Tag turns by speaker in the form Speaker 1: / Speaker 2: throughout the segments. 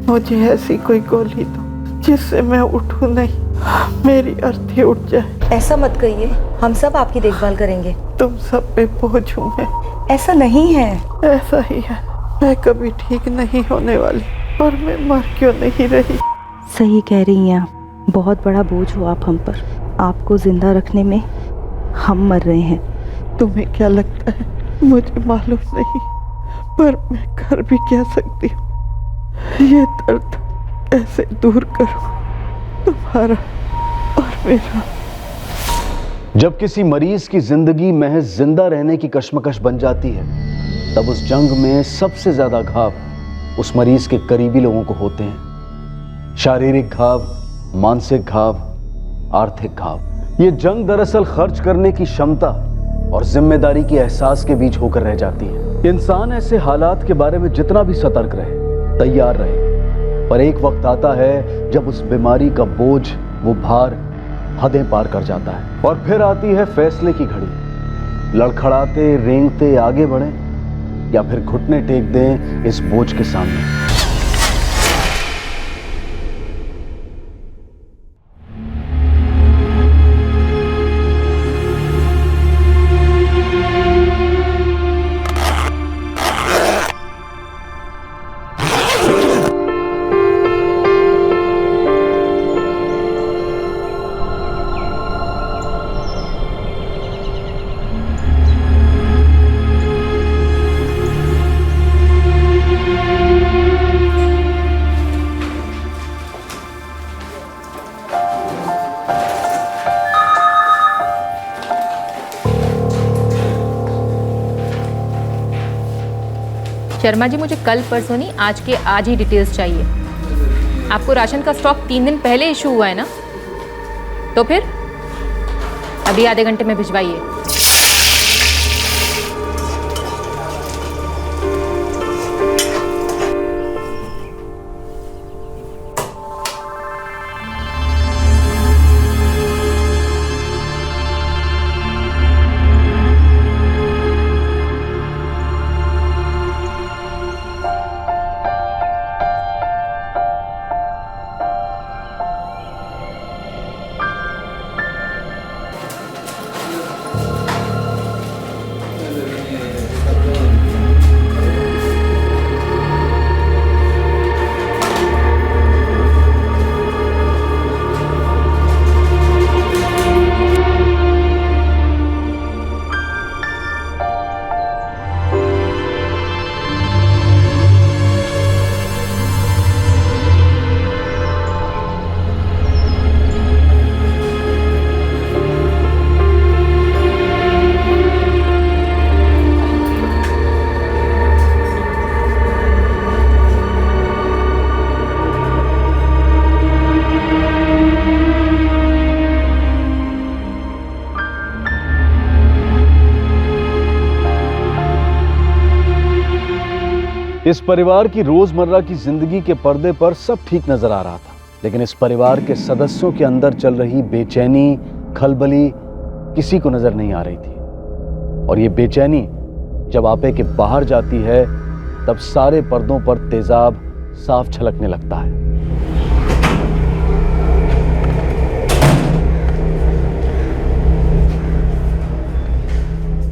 Speaker 1: मुझे ऐसी कोई गोली दो जिससे मैं उठूं नहीं, मेरी अर्थी उठ जाए।
Speaker 2: ऐसा मत कहिए, हम सब आपकी देखभाल करेंगे।
Speaker 1: तुम सब पे बोझ हूं मैं।
Speaker 2: ऐसा नहीं है।
Speaker 1: ऐसा ही है, मैं कभी ठीक नहीं होने वाली, पर मैं मर क्यों नहीं रही।
Speaker 2: सही कह रही हैं आप, बहुत बड़ा बोझ हो आप हम पर। आपको जिंदा रखने में हम मर रहे हैं।
Speaker 1: तुम्हें क्या लगता है मुझे मालूम नहीं, पर मैं कर भी क्या सकती हूँ। ये दर्द कैसे दूर करूं, तुम्हारा और मेरा।
Speaker 3: जब किसी मरीज की जिंदगी महज जिंदा रहने की कश्मकश बन जाती है, तब उस जंग में सबसे ज्यादा घाव उस मरीज के करीबी लोगों को होते हैं। शारीरिक घाव, मानसिक घाव, आर्थिक घाव। ये जंग दरअसल खर्च करने की क्षमता और जिम्मेदारी के एहसास के बीच होकर रह जाती है। इंसान ऐसे हालात के बारे में जितना भी सतर्क रहे, तैयार रहे, पर एक वक्त आता है जब उस बीमारी का बोझ, वो भार हदें पार कर जाता है। और फिर आती है फैसले की घड़ी। लड़खड़ाते रेंगते आगे बढ़ें या फिर घुटने टेक दें इस बोझ के सामने।
Speaker 4: शर्मा जी, मुझे कल परसों नहीं, आज के आज ही डिटेल्स चाहिए। आपको राशन का स्टॉक 3 दिन पहले इशू हुआ है ना? तो फिर अभी आधे घंटे में भिजवाइए।
Speaker 3: इस परिवार की रोजमर्रा की जिंदगी के पर्दे पर सब ठीक नजर आ रहा था, लेकिन इस परिवार के सदस्यों के अंदर चल रही बेचैनी, खलबली किसी को नजर नहीं आ रही थी। और ये बेचैनी जब आपे के बाहर जाती है, तब सारे पर्दों पर तेजाब साफ छलकने लगता है।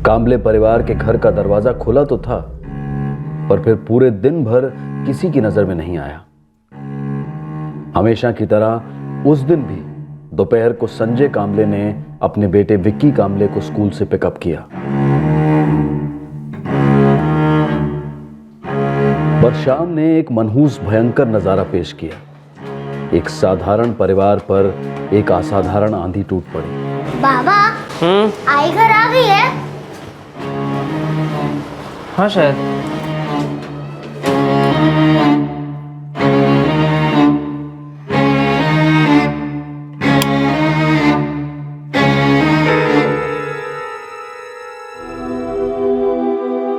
Speaker 3: कांबले परिवार के घर का दरवाजा खुला तो था, पर फिर पूरे दिन भर किसी की नजर में नहीं आया। हमेशा की तरह उस दिन भी दोपहर को संजय कांबले ने अपने बेटे विक्की कांबले को स्कूल से पिकअप किया। पर शाम ने एक मनहूस भयंकर नजारा पेश किया। एक साधारण परिवार पर एक असाधारण आंधी टूट पड़ी।
Speaker 5: बाबा, आई घर आ गई है?
Speaker 6: हाँ शायद।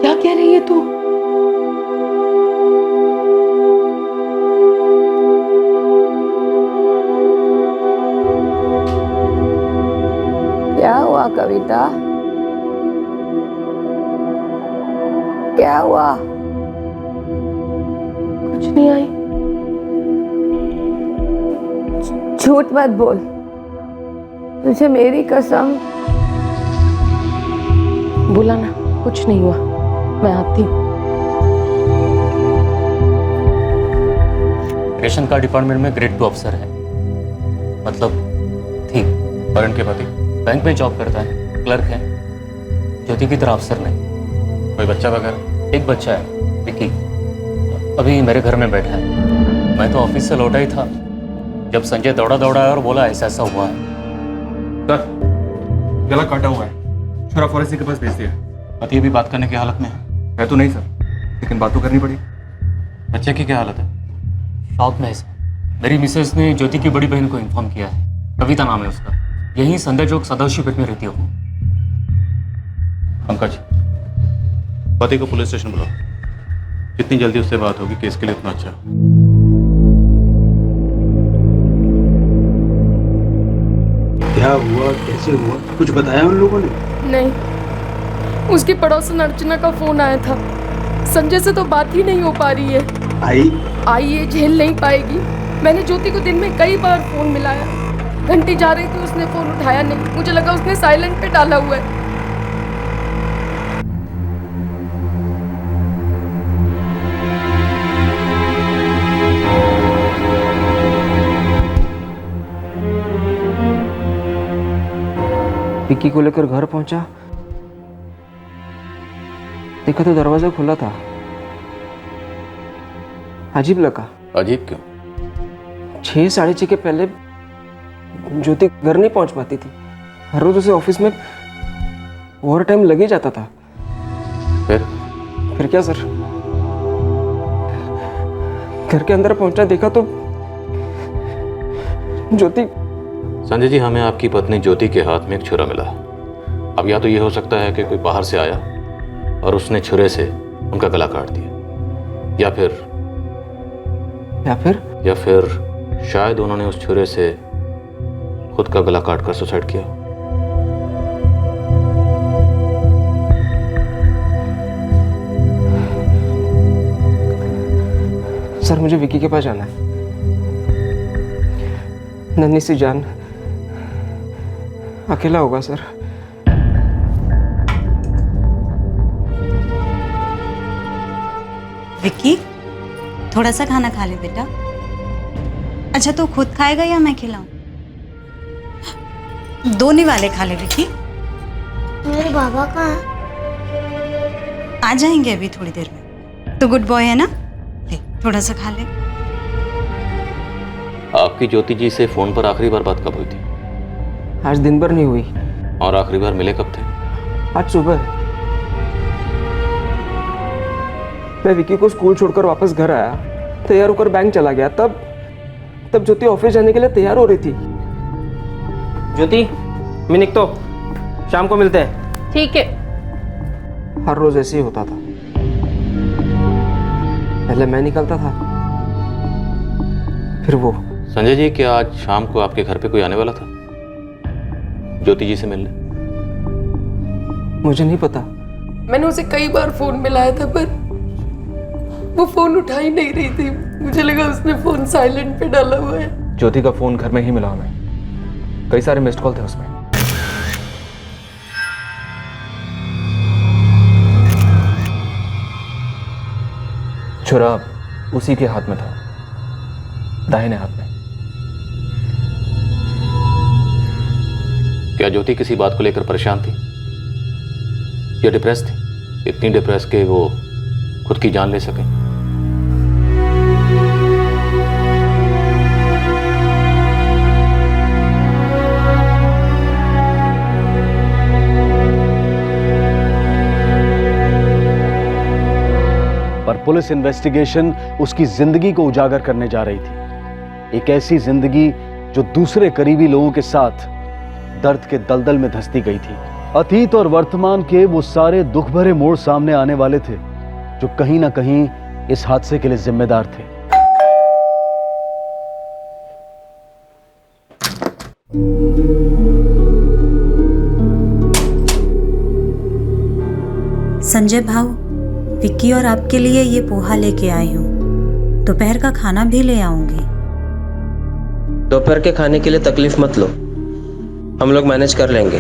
Speaker 1: क्या कह रही है तू? क्या हुआ कविता? क्या हुआ?
Speaker 6: कुछ नहीं आई। झूठ मत बोल, तुझे मेरी कसम। बोला ना, कुछ नहीं हुआ, मैं आती हूँ।
Speaker 7: रेशन कार्ड डिपार्टमेंट में ग्रेड 2 अफसर है, मतलब थी। वरुण के पति बैंक में जॉब करता है, क्लर्क है। ज्योति की तरह अफसर नहीं। कोई बच्चा वगैरह? एक बच्चा है, विक्की, अभी मेरे घर में बैठा है। मैं तो ऑफिस से लौटा ही था जब संजय दौड़ा और बोला ऐसा ऐसा हुआ है।
Speaker 8: सर, गला काटा हुआ है, छोरा फॉरेंसिक के पास भेज दिया।
Speaker 7: पति अभी बात करने की हालत में
Speaker 8: है तो नहीं सर, लेकिन बात तो करनी पड़ी।
Speaker 7: बच्चे की क्या हालत है? शॉक में है सर। मेरी मिसेस ने ज्योति की बड़ी बहन को इन्फॉर्म किया है, कविता नाम है उसका, यहीं संध्या चौक सदाशिवपेट में रहती हो।
Speaker 8: पंकज, पति को पुलिस स्टेशन बुलाओ, जितनी जल्दी उससे बात होगी केस के लिए उतना अच्छा।
Speaker 9: क्या हुआ, कैसे हुआ, कुछ बताया उन लोगों ने?
Speaker 6: नहीं, उसकी पड़ोसन अर्चना का फोन आया था। संजय से तो बात ही नहीं हो पा रही है। आई ये झेल नहीं पाएगी। मैंने ज्योति को दिन में कई बार फोन मिलाया, घंटी जा रही थी, उसने फोन उठाया नहीं। मुझे लगा उसने साइलेंट पे डाला हुआ है।
Speaker 10: विक्की को लेकर घर पहुंचा, देखा तो दरवाजा खुला था। अजीब लगा।
Speaker 8: अजीब क्यों?
Speaker 10: 6 साढ़े 6 के पहले ज्योति घर नहीं पहुंच पाती थी। हर रोज उसे ऑफिस में ओवर टाइम लग ही जाता था। फिर क्या सर, घर के अंदर पहुंचा, देखा तो ज्योति।
Speaker 8: संजय जी, हमें आपकी पत्नी ज्योति के हाथ में एक छुरा मिला। अब या तो ये हो सकता है कि कोई बाहर से आया और उसने छुरे से उनका गला काट दिया, या फिर शायद उन्होंने उस छुरे से खुद का गला काटकर सुसाइड किया।
Speaker 10: सर, मुझे विक्की के पास जाना है। नन्ही सी जान, अकेला होगा सर।
Speaker 11: विक्की, थोड़ा सा खाना खा ले बेटा। अच्छा, तू खुद खाएगा या मैं खिलाऊं? दोने वाले खा ले विक्की।
Speaker 5: मेरे बाबा कहाँ हैं?
Speaker 11: आ जाएंगे अभी थोड़ी देर में। तो गुड बॉय है ना, ले थोड़ा सा खा ले।
Speaker 8: आपकी ज्योति जी से फोन पर आखिरी बार बात कब हुई थी?
Speaker 10: आज दिन भर नहीं हुई।
Speaker 8: और आखिरी बार मिले कब थे?
Speaker 10: आज सुबह। मैं विक्की को स्कूल छोड़कर वापस घर आया, तैयार होकर बैंक चला गया। तब ज्योति ऑफिस जाने के लिए तैयार हो रही थी। ज्योति, मैं निकतो, शाम को मिलते हैं।
Speaker 6: ठीक है।
Speaker 10: हर रोज ऐसे ही होता था। पहले मैं निकलता था, फिर वो।
Speaker 8: संजय जी, क्या आज शाम को आपके घर पे कोई आने वाला था ज्योति जी से मिलने?
Speaker 10: मुझे नहीं पता।
Speaker 6: मैंने उसे कई बार फोन मिलाया था, पर वो फोन उठा ही नहीं रही थी। मुझे लगा उसने फोन साइलेंट पे डाला हुआ है।
Speaker 8: ज्योति का फोन घर में ही मिला हमें, कई सारे मिस्ड कॉल थे उसमें। छुरा उसी के हाथ में था, दाहिने हाथ में। क्या ज्योति किसी बात को लेकर परेशान थी या डिप्रेस थी? इतनी डिप्रेस के वो खुद की जान ले सके?
Speaker 3: पर पुलिस इन्वेस्टिगेशन उसकी जिंदगी को उजागर करने जा रही थी। एक ऐसी जिंदगी जो दूसरे करीबी लोगों के साथ दर्द के दलदल में धंसती गई थी। अतीत और वर्तमान के वो सारे दुख भरे मोड़ सामने आने वाले थे जो कहीं ना कहीं इस हादसे के लिए जिम्मेदार थे।
Speaker 11: संजय भाऊ, विक्की और आपके लिए ये पोहा लेके आई हूँ, दोपहर का खाना भी ले आऊंगी।
Speaker 10: दोपहर के खाने के लिए तकलीफ मत लो, हम लोग मैनेज कर लेंगे।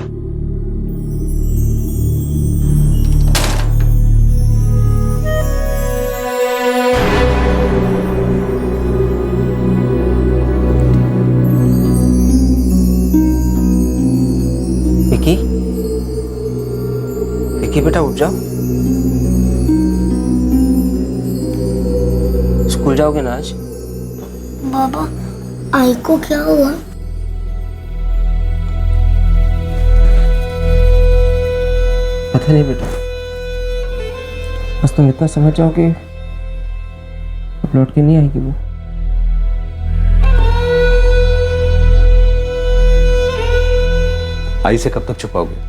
Speaker 10: विकी, विकी बेटा उठ जाओ। स्कूल जाओगे ना आज?
Speaker 5: बाबा, आई को क्या हुआ?
Speaker 10: पता नहीं बेटा, बस तुम इतना समझ जाओ कि अब लौट के नहीं आएगी वो।
Speaker 3: आई से कब तक छुपाओगे?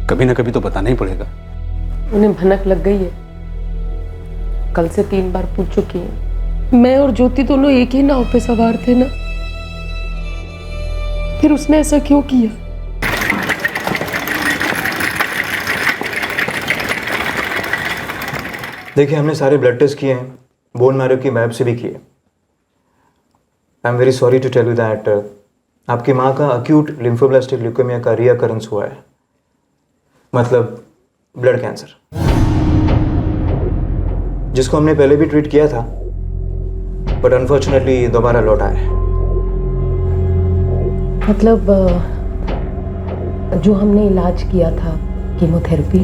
Speaker 3: कभी ना कभी तो बताना ही पड़ेगा।
Speaker 6: उन्हें भनक लग गई है, कल से 3 बार पूछ चुकी है। मैं और ज्योति दोनों एक ही नाव पे सवार थे ना, फिर उसने ऐसा क्यों किया?
Speaker 9: देखिए, हमने सारे ब्लड टेस्ट किए हैं, बोन मैरो की मैप से भी किए। I am very sorry to tell you that आपकी माँ का अक्यूट लिम्फोब्लास्टिक ल्यूकेमिया का रीअकरेंस हुआ है, मतलब ब्लड कैंसर, जिसको हमने पहले भी ट्रीट किया था, बट अनफॉर्चुनेटली दोबारा लौट आया है।
Speaker 6: मतलब जो हमने इलाज किया था, कीमोथेरेपी,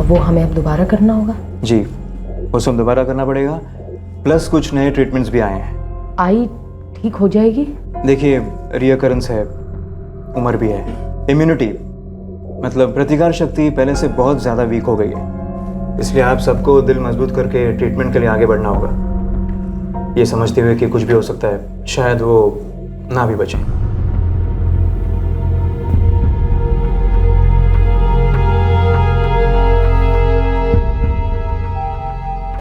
Speaker 6: वो हमें अब दोबारा करना होगा?
Speaker 9: जी, वो सब दोबारा करना पड़ेगा, प्लस कुछ नए ट्रीटमेंट्स भी आए हैं।
Speaker 6: आई ठीक हो जाएगी?
Speaker 9: देखिए, रीअकरेंस है, उम्र भी है, इम्यूनिटी मतलब प्रतिकार शक्ति पहले से बहुत ज़्यादा वीक हो गई है, इसलिए आप सबको दिल मजबूत करके ट्रीटमेंट के लिए आगे बढ़ना होगा, ये समझते हुए कि कुछ भी हो सकता है, शायद वो ना भी बचे।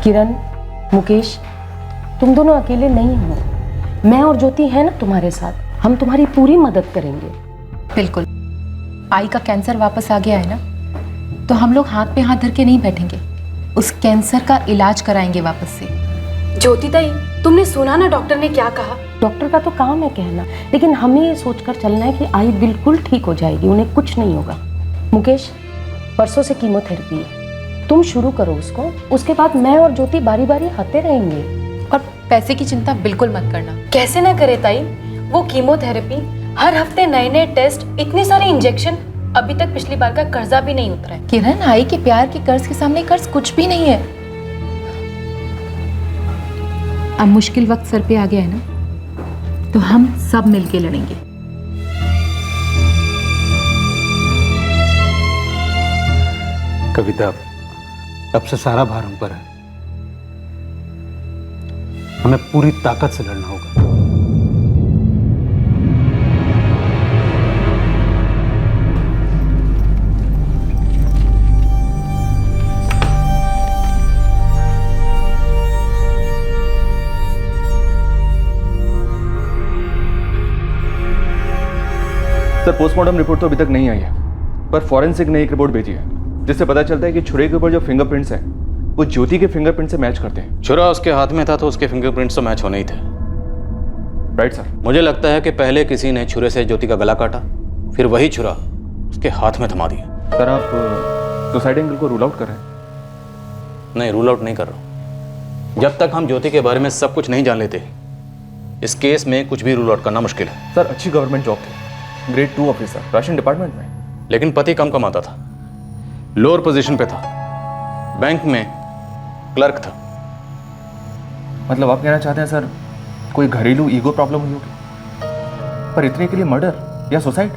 Speaker 6: किरण, मुकेश, तुम दोनों अकेले नहीं हो, मैं और ज्योति है ना तुम्हारे साथ, हम तुम्हारी पूरी मदद करेंगे।
Speaker 4: बिल्कुल। आई का कैंसर वापस आ गया है ना, तो हम लोग हाथ पे हाथ धर के नहीं बैठेंगे, उस कैंसर का इलाज कराएंगे वापस से।
Speaker 12: ज्योति ताई, तुमने सुना ना डॉक्टर ने क्या कहा?
Speaker 6: डॉक्टर का तो काम है कहना, लेकिन हमें ये सोचकर चलना है कि आई बिल्कुल ठीक हो जाएगी, उन्हें कुछ नहीं होगा। मुकेश, परसों से कीमोथेरेपी है, तुम शुरू करो उसको, उसके बाद मैं और ज्योति बारी बारी आते रहेंगे।
Speaker 4: और पैसे की चिंता बिल्कुल मत करना।
Speaker 12: कैसे ना करे ताई, वो कीमोथेरेपी, हर हफ्ते नए नए टेस्ट, इतने सारे इंजेक्शन, अभी तक पिछली बार का कर्जा भी नहीं उतरा है।
Speaker 4: किरण, आई के प्यार के कर्ज के सामने कर्ज कुछ भी नहीं है। अब मुश्किल वक्त सर पे आ गया है ना, तो हम सब मिलके लड़ेंगे।
Speaker 3: कविता, अब से सारा भार हम पर है, हमें पूरी ताकत से लड़ना होगा।
Speaker 13: सर, पोस्टमार्टम रिपोर्ट तो अभी तक नहीं आई है, पर फॉरेंसिक ने एक रिपोर्ट भेजी है जिससे पता चलता है कि छुरे के ऊपर जो फिंगरप्रिंट्स हैं वो ज्योति के फिंगरप्रिंट से मैच करते हैं।
Speaker 8: छुरा उसके हाथ में था तो उसके फिंगरप्रिंट्स तो मैच होने ही थे।
Speaker 13: Right sir.
Speaker 8: मुझे लगता है कि पहले किसी ने छुरे से ज्योति का गला काटा, फिर वही छुरा उसके हाथ में थमा दिया।
Speaker 13: सर, आप सुसाइड एंगल को रूल आउट कर रहे हैं?
Speaker 8: नहीं, रूल आउट नहीं कर रहा। जब तक हम ज्योति के बारे में सब कुछ नहीं जान लेते, इस केस में कुछ भी रूल आउट करना मुश्किल है।
Speaker 13: सर, अच्छी गवर्नमेंट जॉब थी, ग्रेड 2 ऑफिसर, राशन डिपार्टमेंट में,
Speaker 8: लेकिन पति कम कमाता था, लोअर पोजीशन पे था, बैंक में क्लर्क था।
Speaker 13: मतलब आप कहना चाहते हैं सर, कोई घरेलू ईगो प्रॉब्लम हुई होगी, पर इतने के लिए मर्डर या सुसाइड?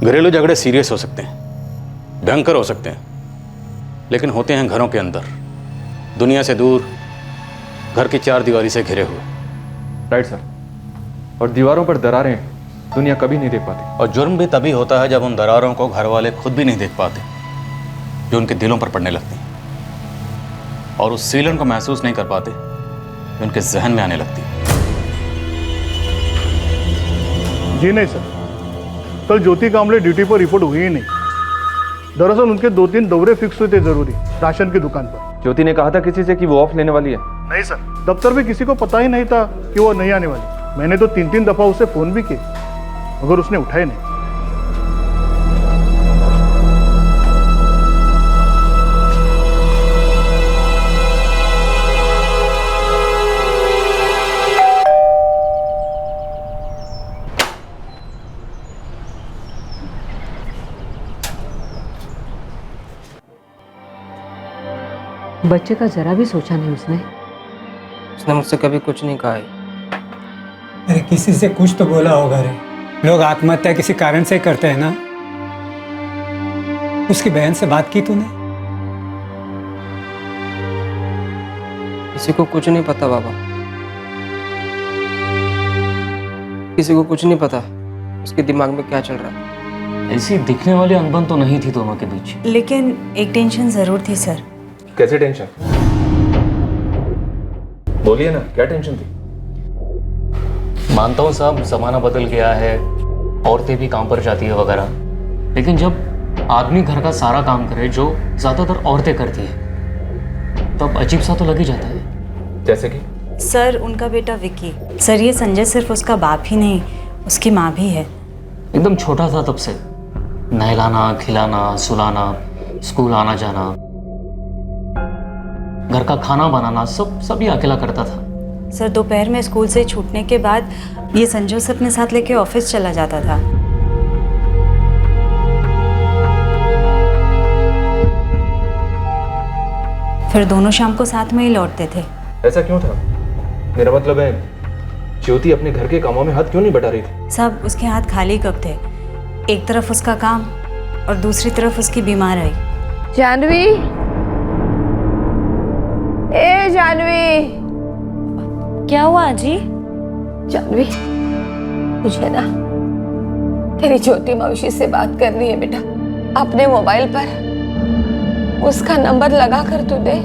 Speaker 8: घरेलू झगड़े सीरियस हो सकते हैं, भयंकर हो सकते हैं, लेकिन होते हैं घरों के अंदर, दुनिया से दूर, घर की 4 दीवारी से घिरे हुए।
Speaker 13: Right sir. और दीवारों पर दरारें दुनिया कभी नहीं देख पाती।
Speaker 8: और जुर्म भी तभी होता है जब उन दरारों को घर वाले खुद भी नहीं देख पाते, जो उनके दिलों पर पड़ने लगती हैं, और उस सीलन को महसूस नहीं कर पाते जो उनके जहन में आने लगती है।
Speaker 14: जी नहीं सर, कल ज्योति कामले ड्यूटी पर रिपोर्ट हुई ही नहीं। दरअसल उनके 2-3 दौरे फिक्स हुए थे जरूरी, राशन की दुकान पर।
Speaker 13: ज्योति ने कहा था किसी से कि वो ऑफ लेने वाली है।
Speaker 14: नहीं सर, दफ्तर में किसी को पता ही नहीं था कि वो नहीं आने वाली। मैंने तो 3-3 दफा उसे फोन भी किए मगर उसने उठाए नहीं।
Speaker 15: बच्चे का जरा भी सोचा नहीं उसने।
Speaker 10: उसने मुझसे कभी कुछ नहीं कहा है।
Speaker 16: अरे किसी से कुछ तो बोला होगा रे। लोग आत्महत्या किसी कारण से करते हैं ना। उसकी बहन से बात की तूने?
Speaker 10: किसी को कुछ नहीं पता बाबा, किसी को कुछ नहीं पता उसके दिमाग में क्या चल रहा है।
Speaker 7: ऐसी दिखने वाली अनबन तो नहीं थी दोनों के बीच।
Speaker 11: लेकिन एक टेंशन जरूर थी सर।
Speaker 13: कैसे टेंशन? बोलिए ना, क्या टेंशन थी?
Speaker 7: मानता हूँ साहब, जमाना बदल गया है, औरतें भी काम पर जाती है वगैरह, लेकिन जब आदमी घर का सारा काम करे जो ज्यादातर औरतें करती है तब अजीब सा तो लग ही जाता है।
Speaker 13: जैसे कि?
Speaker 11: सर उनका बेटा विकी। सर ये संजय सिर्फ उसका बाप ही नहीं, उसकी माँ भी है।
Speaker 7: एकदम छोटा था तब से, नहलाना, खिलाना, सुलाना, स्कूल आना जाना, घर का खाना बनाना, सब ये अकेला करता था।
Speaker 11: सर दोपहर में स्कूल से छूटने के बाद ये संजय से अपने साथ लेके ऑफिस चला जाता था। फिर दोनों शाम को साथ में ही लौटते थे।
Speaker 13: ऐसा क्यों था? मेरा मतलब है ज्योति अपने घर के कामों में हाथ क्यों नहीं बटा रही थी?
Speaker 11: सब उसके हाथ खाली कब थे। एक तरफ उसका काम और दूसरी तरफ उसकी बीमार आई।
Speaker 6: जानवी, ए जानवी।
Speaker 12: क्या हुआ जी?
Speaker 6: जानवी, मुझे ना तेरी ज्योति मौसी से बात करनी है बेटा। अपने मोबाइल पर उसका नंबर लगा कर तू दे।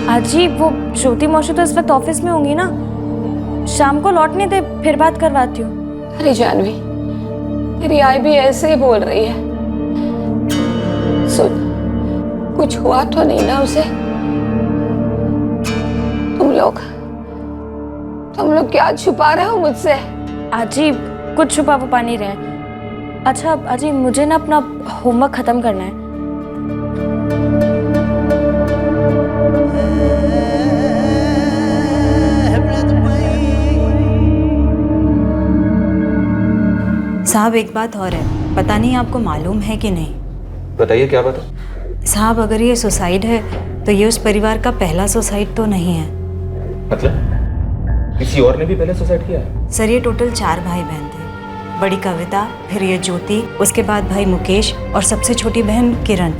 Speaker 12: आजी वो ज्योति मौसी तो इस वक्त ऑफिस में होंगी ना, शाम को लौटने दे फिर बात करवाती हूँ।
Speaker 6: अरे जानवी, तेरी आई भी ऐसे ही बोल रही है। सुन, कुछ हुआ तो नहीं ना उसे? तुम लोग क्या छुपा रहे हो मुझसे?
Speaker 12: आजी कुछ छुपा वुपा नहीं रहे। अच्छा आजी मुझे ना अपना होमवर्क खत्म करना है।
Speaker 11: साहब एक बात और है, पता नहीं आपको मालूम है कि नहीं।
Speaker 13: बताइए, क्या बात है?
Speaker 11: साहब अगर ये सुसाइड है तो ये उस परिवार का पहला सुसाइड तो नहीं है।
Speaker 13: मतलब किसी और ने भी पहले सुसाइड किया है?
Speaker 11: सर ये टोटल 4 भाई बहन थे। बड़ी कविता, फिर ये ज्योति, उसके बाद भाई मुकेश और सबसे छोटी बहन किरण।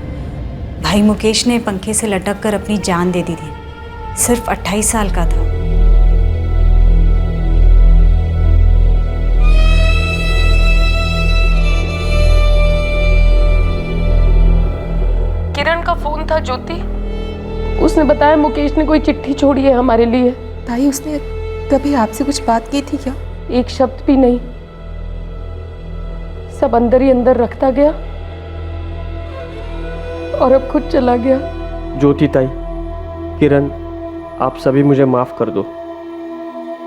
Speaker 11: भाई मुकेश ने पंखे से लटक कर अपनी जान दे दी थी। सिर्फ 28 साल का था।
Speaker 6: किरण का फोन था ज्योति। उसने बताया मुकेश ने कोई चिट्ठी छोड़ी है हमारे लिए।
Speaker 17: ताई उसने कभी आपसे कुछ बात की थी क्या?
Speaker 6: एक शब्द भी नहीं, सब अंदर ही अंदर रखता गया और अब खुद चला गया।
Speaker 10: ज्योति ताई, किरण, आप सभी मुझे माफ़ कर दो।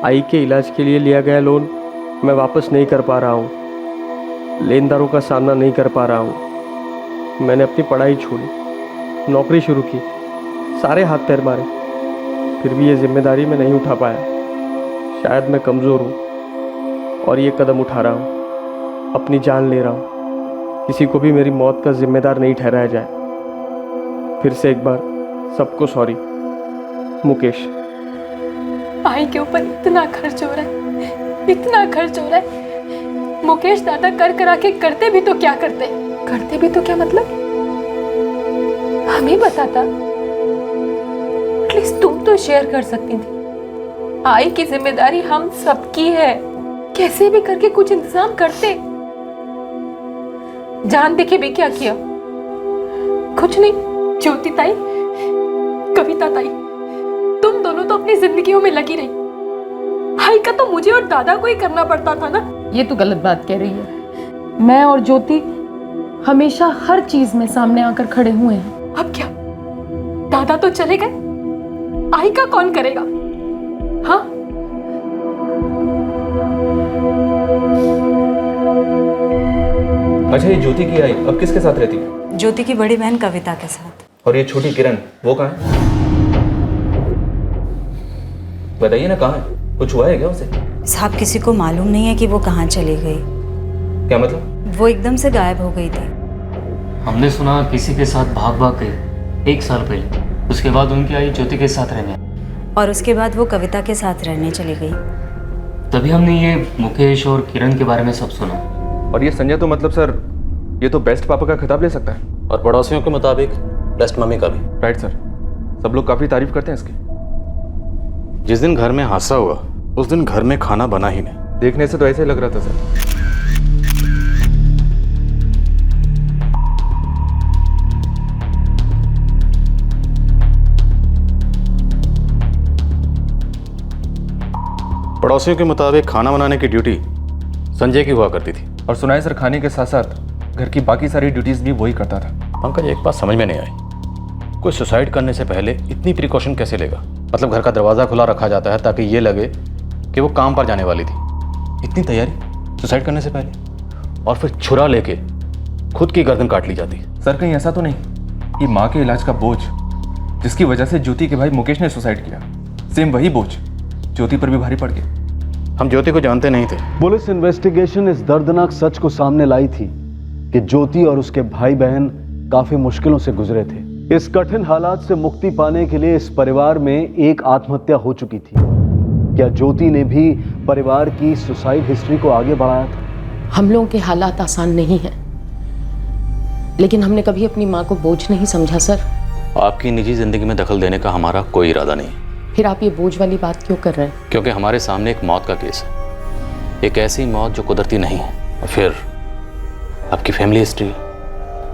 Speaker 10: आई के इलाज के लिए लिया गया लोन मैं वापस नहीं कर पा रहा हूँ। लेनदारों का सामना नहीं कर पा रहा हूँ। मैंने अपनी पढ़ाई छोड़ी, नौकरी शुरू की, सारे हाथ पैर मारे, फिर भी ये जिम्मेदारी मैं नहीं उठा पाया। शायद मैं कमज़ोर हूँ और ये कदम उठा रहा हूँ, अपनी जान ले रहा हूँ। किसी को भी मेरी मौत का जिम्मेदार नहीं ठहराया जाए। फिर से एक बार सबको सॉरी। मुकेश।
Speaker 6: आई के ऊपर इतना खर्च हो रहा है, इतना खर्च हो रहा है। मुकेश दादा कर करा के करते भी तो क्या करते? करते भी तो क्या मतलब? हमें बताता, एटलीस्ट तुम तो शेयर कर सकती थी। आई की जिम्मेदारी हम सबकी है, कैसे भी करके कुछ इंतजाम करते। जान देखे भी क्या किया? कुछ नहीं। ज्योति ताई, कविता ताई, तुम दोनों तो अपनी जिंदगियों में लगी रही। आई का तो मुझे और दादा को ही करना पड़ता था ना। ये तो गलत बात कह रही है। मैं और ज्योति हमेशा हर चीज में सामने आकर खड़े हुए हैं। अब क्या? दादा तो चले गए, आई का कौन करेगा? हाँ,
Speaker 13: अच्छा, ये ज्योति की आई अब किसके साथ रहती है?
Speaker 11: ज्योति की बड़ी बहन कविता के साथ।
Speaker 13: और ये छोटी किरण, वो कहाँ है? बताइए ना, कहाँ है? कुछ हुआ है क्या उसे?
Speaker 11: साहब, किसी को मालूम नहीं है कि वो कहाँ चली गई।
Speaker 13: क्या मतलब?
Speaker 11: वो एकदम से गायब हो गई थी।
Speaker 7: हमने सुना किसी के साथ भाग भाग गई 1 साल पहले। उसके बाद उनकी आई ज्योति के साथ रहने,
Speaker 11: और उसके बाद वो कविता के साथ रहने चली गई।
Speaker 7: तभी हमने ये मुकेश और किरण के बारे में सब सुना।
Speaker 13: और ये संजय तो मतलब सर, ये तो बेस्ट पापा का खिताब ले सकता है।
Speaker 8: और पड़ोसियों के मुताबिक बेस्ट मम्मी का भी।
Speaker 13: राइट सर, सब लोग काफी तारीफ करते हैं इसकी।
Speaker 8: जिस दिन घर में हादसा हुआ उस दिन घर में खाना बना ही नहीं।
Speaker 13: देखने से तो ऐसे ही लग रहा था सर।
Speaker 8: पड़ोसियों के मुताबिक खाना बनाने की ड्यूटी संजय की हुआ करती थी।
Speaker 13: और सुना है सर, खाने के साथ साथ घर की बाकी सारी ड्यूटीज भी वही करता था।
Speaker 8: पंकज, एक बात समझ में नहीं आई, कोई सुसाइड करने से पहले इतनी प्रिकॉशन कैसे लेगा? मतलब घर का दरवाज़ा खुला रखा जाता है ताकि ये लगे कि वो काम पर जाने वाली थी। इतनी तैयारी सुसाइड करने से पहले, और फिर छुरा लेके खुद की गर्दन काट ली जाती।
Speaker 13: सर, कहीं ऐसा तो नहीं कि माँ के इलाज का बोझ जिसकी वजह से ज्योति के भाई मुकेश ने सुसाइड किया, सेम वही बोझ ज्योति पर भी भारी पड़ गया?
Speaker 8: हम ज्योति को जानते नहीं थे।
Speaker 3: पुलिस इन्वेस्टिगेशन इस दर्दनाक सच को सामने लाई थी कि ज्योति और उसके भाई बहन काफी मुश्किलों से गुजरे थे। इस कठिन हालात से मुक्ति पाने के लिए इस परिवार में एक आत्महत्या हो चुकी थी। क्या ज्योति ने भी परिवार की सुसाइड हिस्ट्री को आगे बढ़ाया था?
Speaker 12: हम लोगों के हालात आसान नहीं हैं, लेकिन हमने कभी अपनी माँ को बोझ नहीं समझा सर।
Speaker 8: आपकी निजी जिंदगी में दखल देने का हमारा कोई इरादा नहीं।
Speaker 12: फिर आप ये बोझ वाली बात क्यों कर रहे हैं?
Speaker 8: क्योंकि हमारे सामने एक मौत का केस है, एक ऐसी मौत जो कुदरती नहीं है। और फिर आपकी फैमिली हिस्ट्री,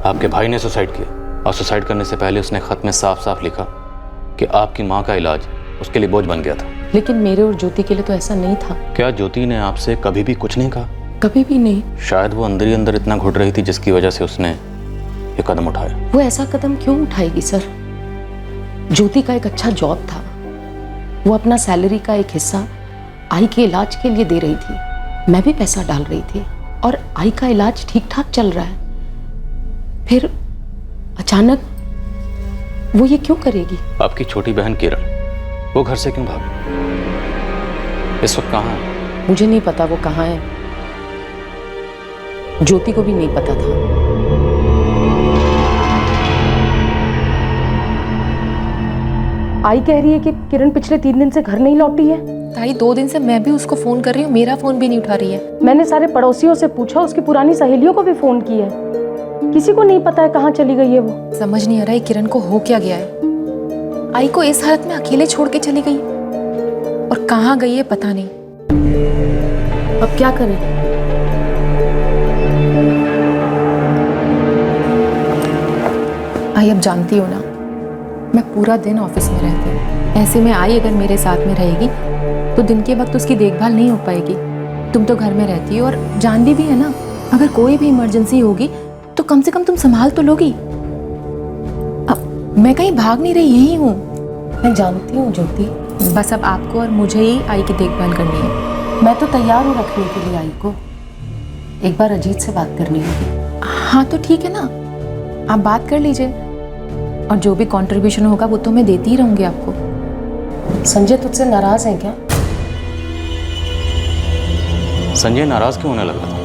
Speaker 8: आपके भाई ने सुसाइड किया, और सुसाइड करने से पहले उसने खत में साफ साफ लिखा कि आपकी माँ का इलाज उसके लिए बोझ बन गया था।
Speaker 12: लेकिन मेरे और ज्योति के लिए तो ऐसा नहीं था।
Speaker 8: क्या ज्योति ने आपसे कभी भी कुछ नहीं कहा?
Speaker 12: कभी भी नहीं।
Speaker 8: शायद वो अंदर ही अंदर इतना घुट रही थी जिसकी वजह से उसने ये कदम उठाया।
Speaker 12: वो ऐसा कदम क्यों उठाएगी सर? ज्योति का एक अच्छा जॉब था, वो अपना सैलरी का एक हिस्सा आई के इलाज के लिए दे रही थी, मैं भी पैसा डाल रही थी, और आई का इलाज ठीक ठाक चल रहा है। फिर अचानक वो ये क्यों करेगी?
Speaker 8: आपकी छोटी बहन किरण, वो घर से क्यों भागी? इस वक्त कहाँ है?
Speaker 12: मुझे नहीं पता वो कहाँ है, ज्योति को भी नहीं पता था।
Speaker 6: आई कह रही है कि किरण पिछले 3 दिन से घर नहीं लौटी है।
Speaker 4: ताई 2 दिन से मैं भी उसको फोन कर रही हूँ, मेरा फोन भी नहीं उठा रही है।
Speaker 6: मैंने सारे पड़ोसियों से पूछा, उसकी पुरानी सहेलियों को भी फोन किया है, किसी को नहीं पता है कहाँ चली गई है वो।
Speaker 4: समझ नहीं आ रहा है किरण को हो क्या गया है। आई को इस हालत में अकेले छोड़ के चली गई, और कहाँ गई है पता नहीं।
Speaker 12: अब क्या करें?
Speaker 4: आई अब जानती हो ना, मैं पूरा दिन ऑफिस में रहती हूँ। ऐसे में आई अगर मेरे साथ में रहेगी तो दिन के वक्त उसकी देखभाल नहीं हो पाएगी। तुम तो घर में रहती हो और जानती भी है ना, अगर कोई भी इमरजेंसी होगी तो कम से कम तुम संभाल तो लोगी। अब मैं कहीं भाग नहीं रही, यही हूँ।
Speaker 12: मैं जानती हूँ ज्योति,
Speaker 4: बस अब आपको और मुझे ही आई की देखभाल करनी है।
Speaker 12: मैं तो तैयार हूँ रखने के लिए आई को। एक बार अजीत से बात करनी होगी।
Speaker 4: हाँ तो ठीक है ना, आप बात कर लीजिए, और जो भी कंट्रीब्यूशन होगा वो तो मैं देती ही रहूंगी आपको।
Speaker 12: संजय तुझसे नाराज है क्या?
Speaker 8: संजय नाराज क्यों होने लगा था?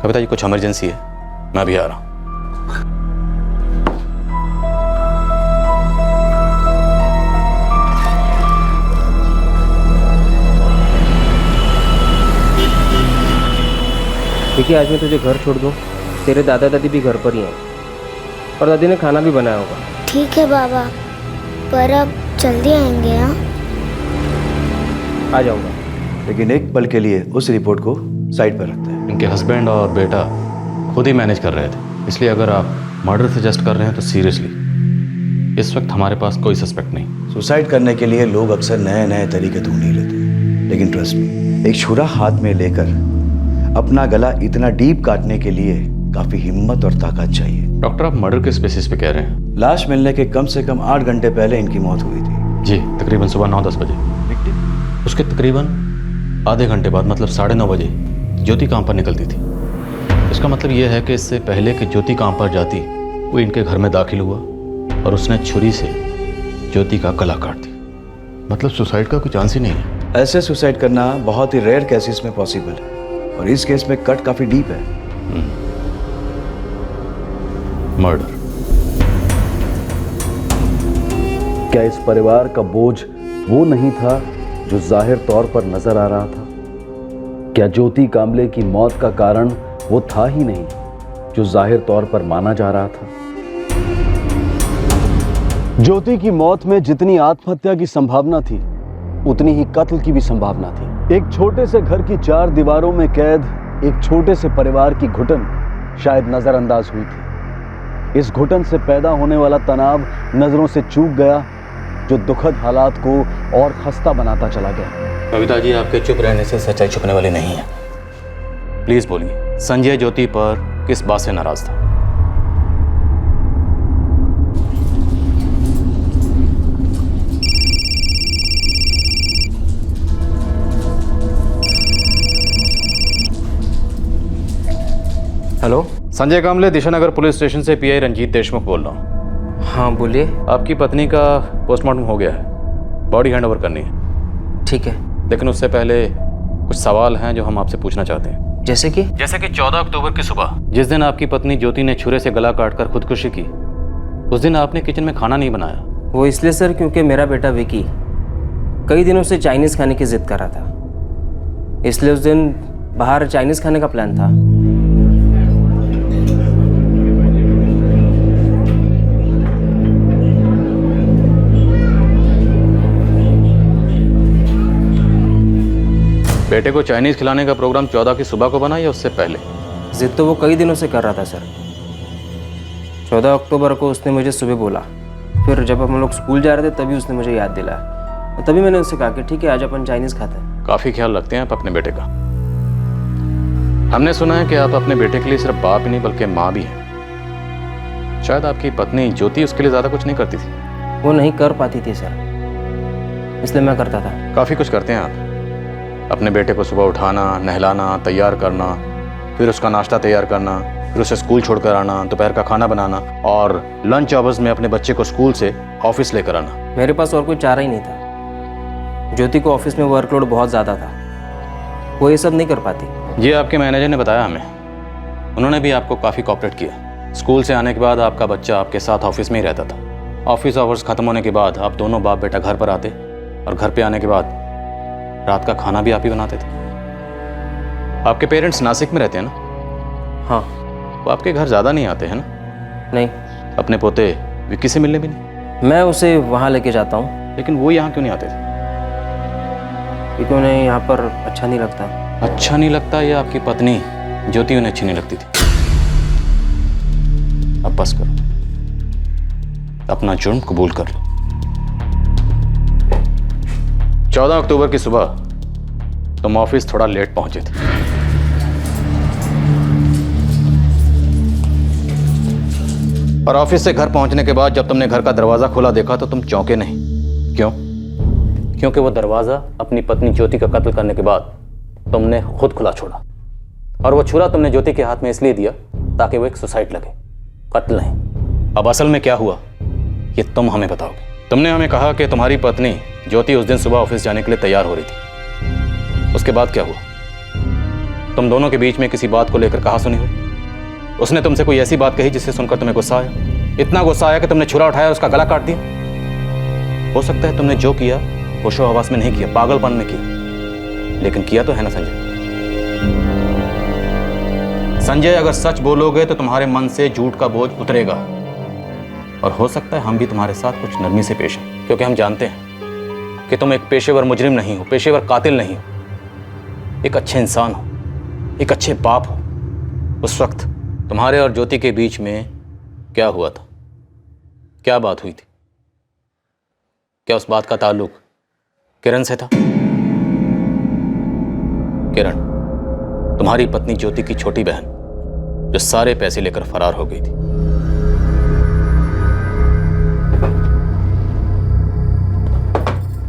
Speaker 8: कविता जी, कुछ इमरजेंसी है, मैं अभी आ रहा हूं।
Speaker 10: देखिए, आज मैं तुझे घर छोड़ दूँ, तेरे दादा दादी भी घर पर ही हैं, और दादी ने खाना भी बनाया होगा।
Speaker 5: ठीक है बाबा, पर अब जल्दी आएंगे? हाँ,
Speaker 10: आ जाऊंगा।
Speaker 3: लेकिन एक पल के लिए उस रिपोर्ट को साइड पर रखते हैं।
Speaker 8: इनके हस्बैंड और बेटा खुद ही मैनेज कर रहे थे, इसलिए अगर आप मर्डर सजेस्ट कर रहे हैं तो सीरियसली इस वक्त हमारे पास कोई सस्पेक्ट नहीं।
Speaker 18: सुसाइड करने के लिए लोग अक्सर नए नए तरीके ढूंढ ही लेते हैं, लेकिन ट्रस्ट मी, एक छुरा हाथ में लेकर
Speaker 3: अपना गला इतना डीप काटने के लिए काफी हिम्मत और ताकत चाहिए।
Speaker 8: डॉक्टर, आप मर्डर किस बेसिस पे कह रहे हैं?
Speaker 3: लाश मिलने के कम से कम 8 घंटे पहले इनकी मौत हुई थी।
Speaker 8: जी, तकरीबन सुबह 9-10 बजे। उसके तकरीबन आधे घंटे बाद, मतलब 9:30 बजे ज्योति काम पर निकलती थी। इसका मतलब यह है कि इससे पहले कि ज्योति काम पर जाती, वो इनके घर में दाखिल हुआ और उसने छुरी से ज्योति का गला काट दिया। मतलब सुसाइड का कोई चांस ही नहीं है।
Speaker 3: ऐसे सुसाइड करना बहुत ही रेयर केसेस में पॉसिबल है और इस केस में कट काफी डीप है।
Speaker 8: मर्डर।
Speaker 3: क्या इस परिवार का बोझ वो नहीं था जो जाहिर तौर पर नजर आ रहा था? क्या ज्योति कांबले की मौत का कारण वो था ही नहीं जो जाहिर तौर पर माना जा रहा था? ज्योति की मौत में जितनी आत्महत्या की संभावना थी, उतनी ही कत्ल की भी संभावना थी। एक छोटे से घर की 4 दीवारों में कैद एक छोटे से परिवार की घुटन शायद नजरअंदाज हुई थी। इस घुटन से पैदा होने वाला तनाव नजरों से चूक गया, जो दुखद हालात को और खस्ता बनाता चला गया।
Speaker 8: कविता जी, आपके चुप रहने से सच्चाई छुपने वाली नहीं है। प्लीज बोलिए, संजय ज्योति पर किस बात से नाराज था?
Speaker 10: Hello,
Speaker 8: Sanjay Kamble, Dishanagar police station से पीआई रंजीत देशमुख बोल रहा हूँ।
Speaker 10: हाँ बोलिए।
Speaker 8: आपकी पत्नी का पोस्टमार्टम हो गया है, बॉडी हैंड ओवर करनी है।
Speaker 10: ठीक है,
Speaker 8: लेकिन उससे पहले कुछ सवाल हैं जो हम आपसे पूछना चाहते हैं।
Speaker 10: जैसे कि
Speaker 8: 14 अक्टूबर की सुबह, जिस दिन आपकी पत्नी ज्योति ने छुरे से गला काटकर खुदकुशी की, उस दिन आपने किचन में खाना नहीं बनाया।
Speaker 10: वो इसलिए सर क्योंकि मेरा बेटा विकी कई दिनों से चाइनीज़ खाने की जिद कर रहा था, इसलिए उस दिन बाहर चाइनीज़ खाने का प्लान था।
Speaker 8: बेटे को चाइनीज खिलाने का प्रोग्राम 14 की सुबह को बना या उससे पहले?
Speaker 10: जिद तो वो कई दिनों से कर रहा था सर। 14 अक्टूबर को उसने मुझे सुबह बोला, फिर जब हम लोग स्कूल जा रहे थे तभी उसने मुझे याद दिलाया, तभी मैंने उससे कहा कि ठीक है आज अपन चाइनीज़ खाते हैं।
Speaker 8: काफ़ी ख्याल रखते हैं आप अपने बेटे का। हमने सुना है कि आप अपने बेटे के लिए सिर्फ बाप ही नहीं बल्कि माँ भी हैं। शायद आपकी पत्नी ज्योति उसके लिए ज़्यादा कुछ नहीं करती थी।
Speaker 10: वो नहीं कर पाती थी सर, इसलिए मैं करता था।
Speaker 8: काफ़ी कुछ करते हैं आप। अपने बेटे को सुबह उठाना, नहलाना, तैयार करना, फिर उसका नाश्ता तैयार करना, फिर उसे स्कूल छोड़कर आना, दोपहर का खाना बनाना और लंच आवर्स में अपने बच्चे को स्कूल से ऑफिस लेकर आना।
Speaker 10: मेरे पास और कोई चारा ही नहीं था। ज्योति को ऑफिस में वर्कलोड बहुत ज़्यादा था, वो ये सब नहीं कर पाती।
Speaker 8: ये आपके मैनेजर ने बताया हमें। उन्होंने भी आपको काफ़ी कोऑपरेट किया। स्कूल से आने के बाद आपका बच्चा आपके साथ ऑफिस में ही रहता था। ऑफिस आवर्स ख़त्म होने के बाद आप दोनों बाप बेटा घर पर आते और घर पे आने के बाद रात का खाना भी आप ही बनाते थे। आपके पेरेंट्स नासिक में रहते हैं ना?
Speaker 10: हाँ।
Speaker 8: वो आपके घर ज़्यादा नहीं आते हैं ना?
Speaker 10: नहीं।
Speaker 8: अपने पोते विक्की से मिलने भी नहीं?
Speaker 10: मैं उसे वहाँ लेके जाता हूँ।
Speaker 8: लेकिन वो यहाँ क्यों नहीं आते थे?
Speaker 10: क्योंकि उन्हें यहाँ पर अच्छा नहीं लगता।
Speaker 8: अच्छा नहीं लगता या आपकी पत्नी ज्योति उन्हें अच्छी नहीं लगती थी? अब बस करो, अपना जुर्म कबूल कर लो। 14 अक्टूबर की सुबह तुम ऑफिस थोड़ा लेट पहुंचे थे। और ऑफिस से घर पहुंचने के बाद जब तुमने घर का दरवाजा खोला देखा तो तुम चौंके नहीं। क्यों? क्योंकि वो दरवाजा अपनी पत्नी ज्योति का कत्ल करने के बाद तुमने खुद खुला छोड़ा और वो छुरा तुमने ज्योति के हाथ में इसलिए दिया ताकि वो एक सुसाइड लगे, कत्ल नहीं। अब असल में क्या हुआ ये तुम हमें बताओगे। तुमने हमें कहा कि तुम्हारी पत्नी ज्योति उस दिन सुबह ऑफिस जाने के लिए तैयार हो रही थी। उसके बाद क्या हुआ? तुम दोनों के बीच में किसी बात को लेकर कहासुनी हुई? उसने तुमसे कोई ऐसी बात कही जिससे सुनकर तुम्हें गुस्सा आया? इतना गुस्सा आया कि तुमने छुरा उठाया और उसका गला काट दिया? हो सकता है तुमने जो किया होशो हवास में नहीं किया, पागलपन में किया, लेकिन किया तो है ना संजय? संजय, अगर सच बोलोगे तो तुम्हारे मन से झूठ का बोझ उतरेगा और हो सकता है हम भी तुम्हारे साथ कुछ नरमी से पेश हैं, क्योंकि हम जानते हैं कि तुम एक पेशेवर मुजरिम नहीं हो, पेशेवर कातिल नहीं हो, एक अच्छे इंसान हो, एक अच्छे बाप हो। उस वक्त तुम्हारे और ज्योति के बीच में क्या हुआ था? क्या बात हुई थी? क्या उस बात का ताल्लुक किरण से था? किरण, तुम्हारी पत्नी ज्योति की छोटी बहन जो सारे पैसे लेकर फरार हो गई थी।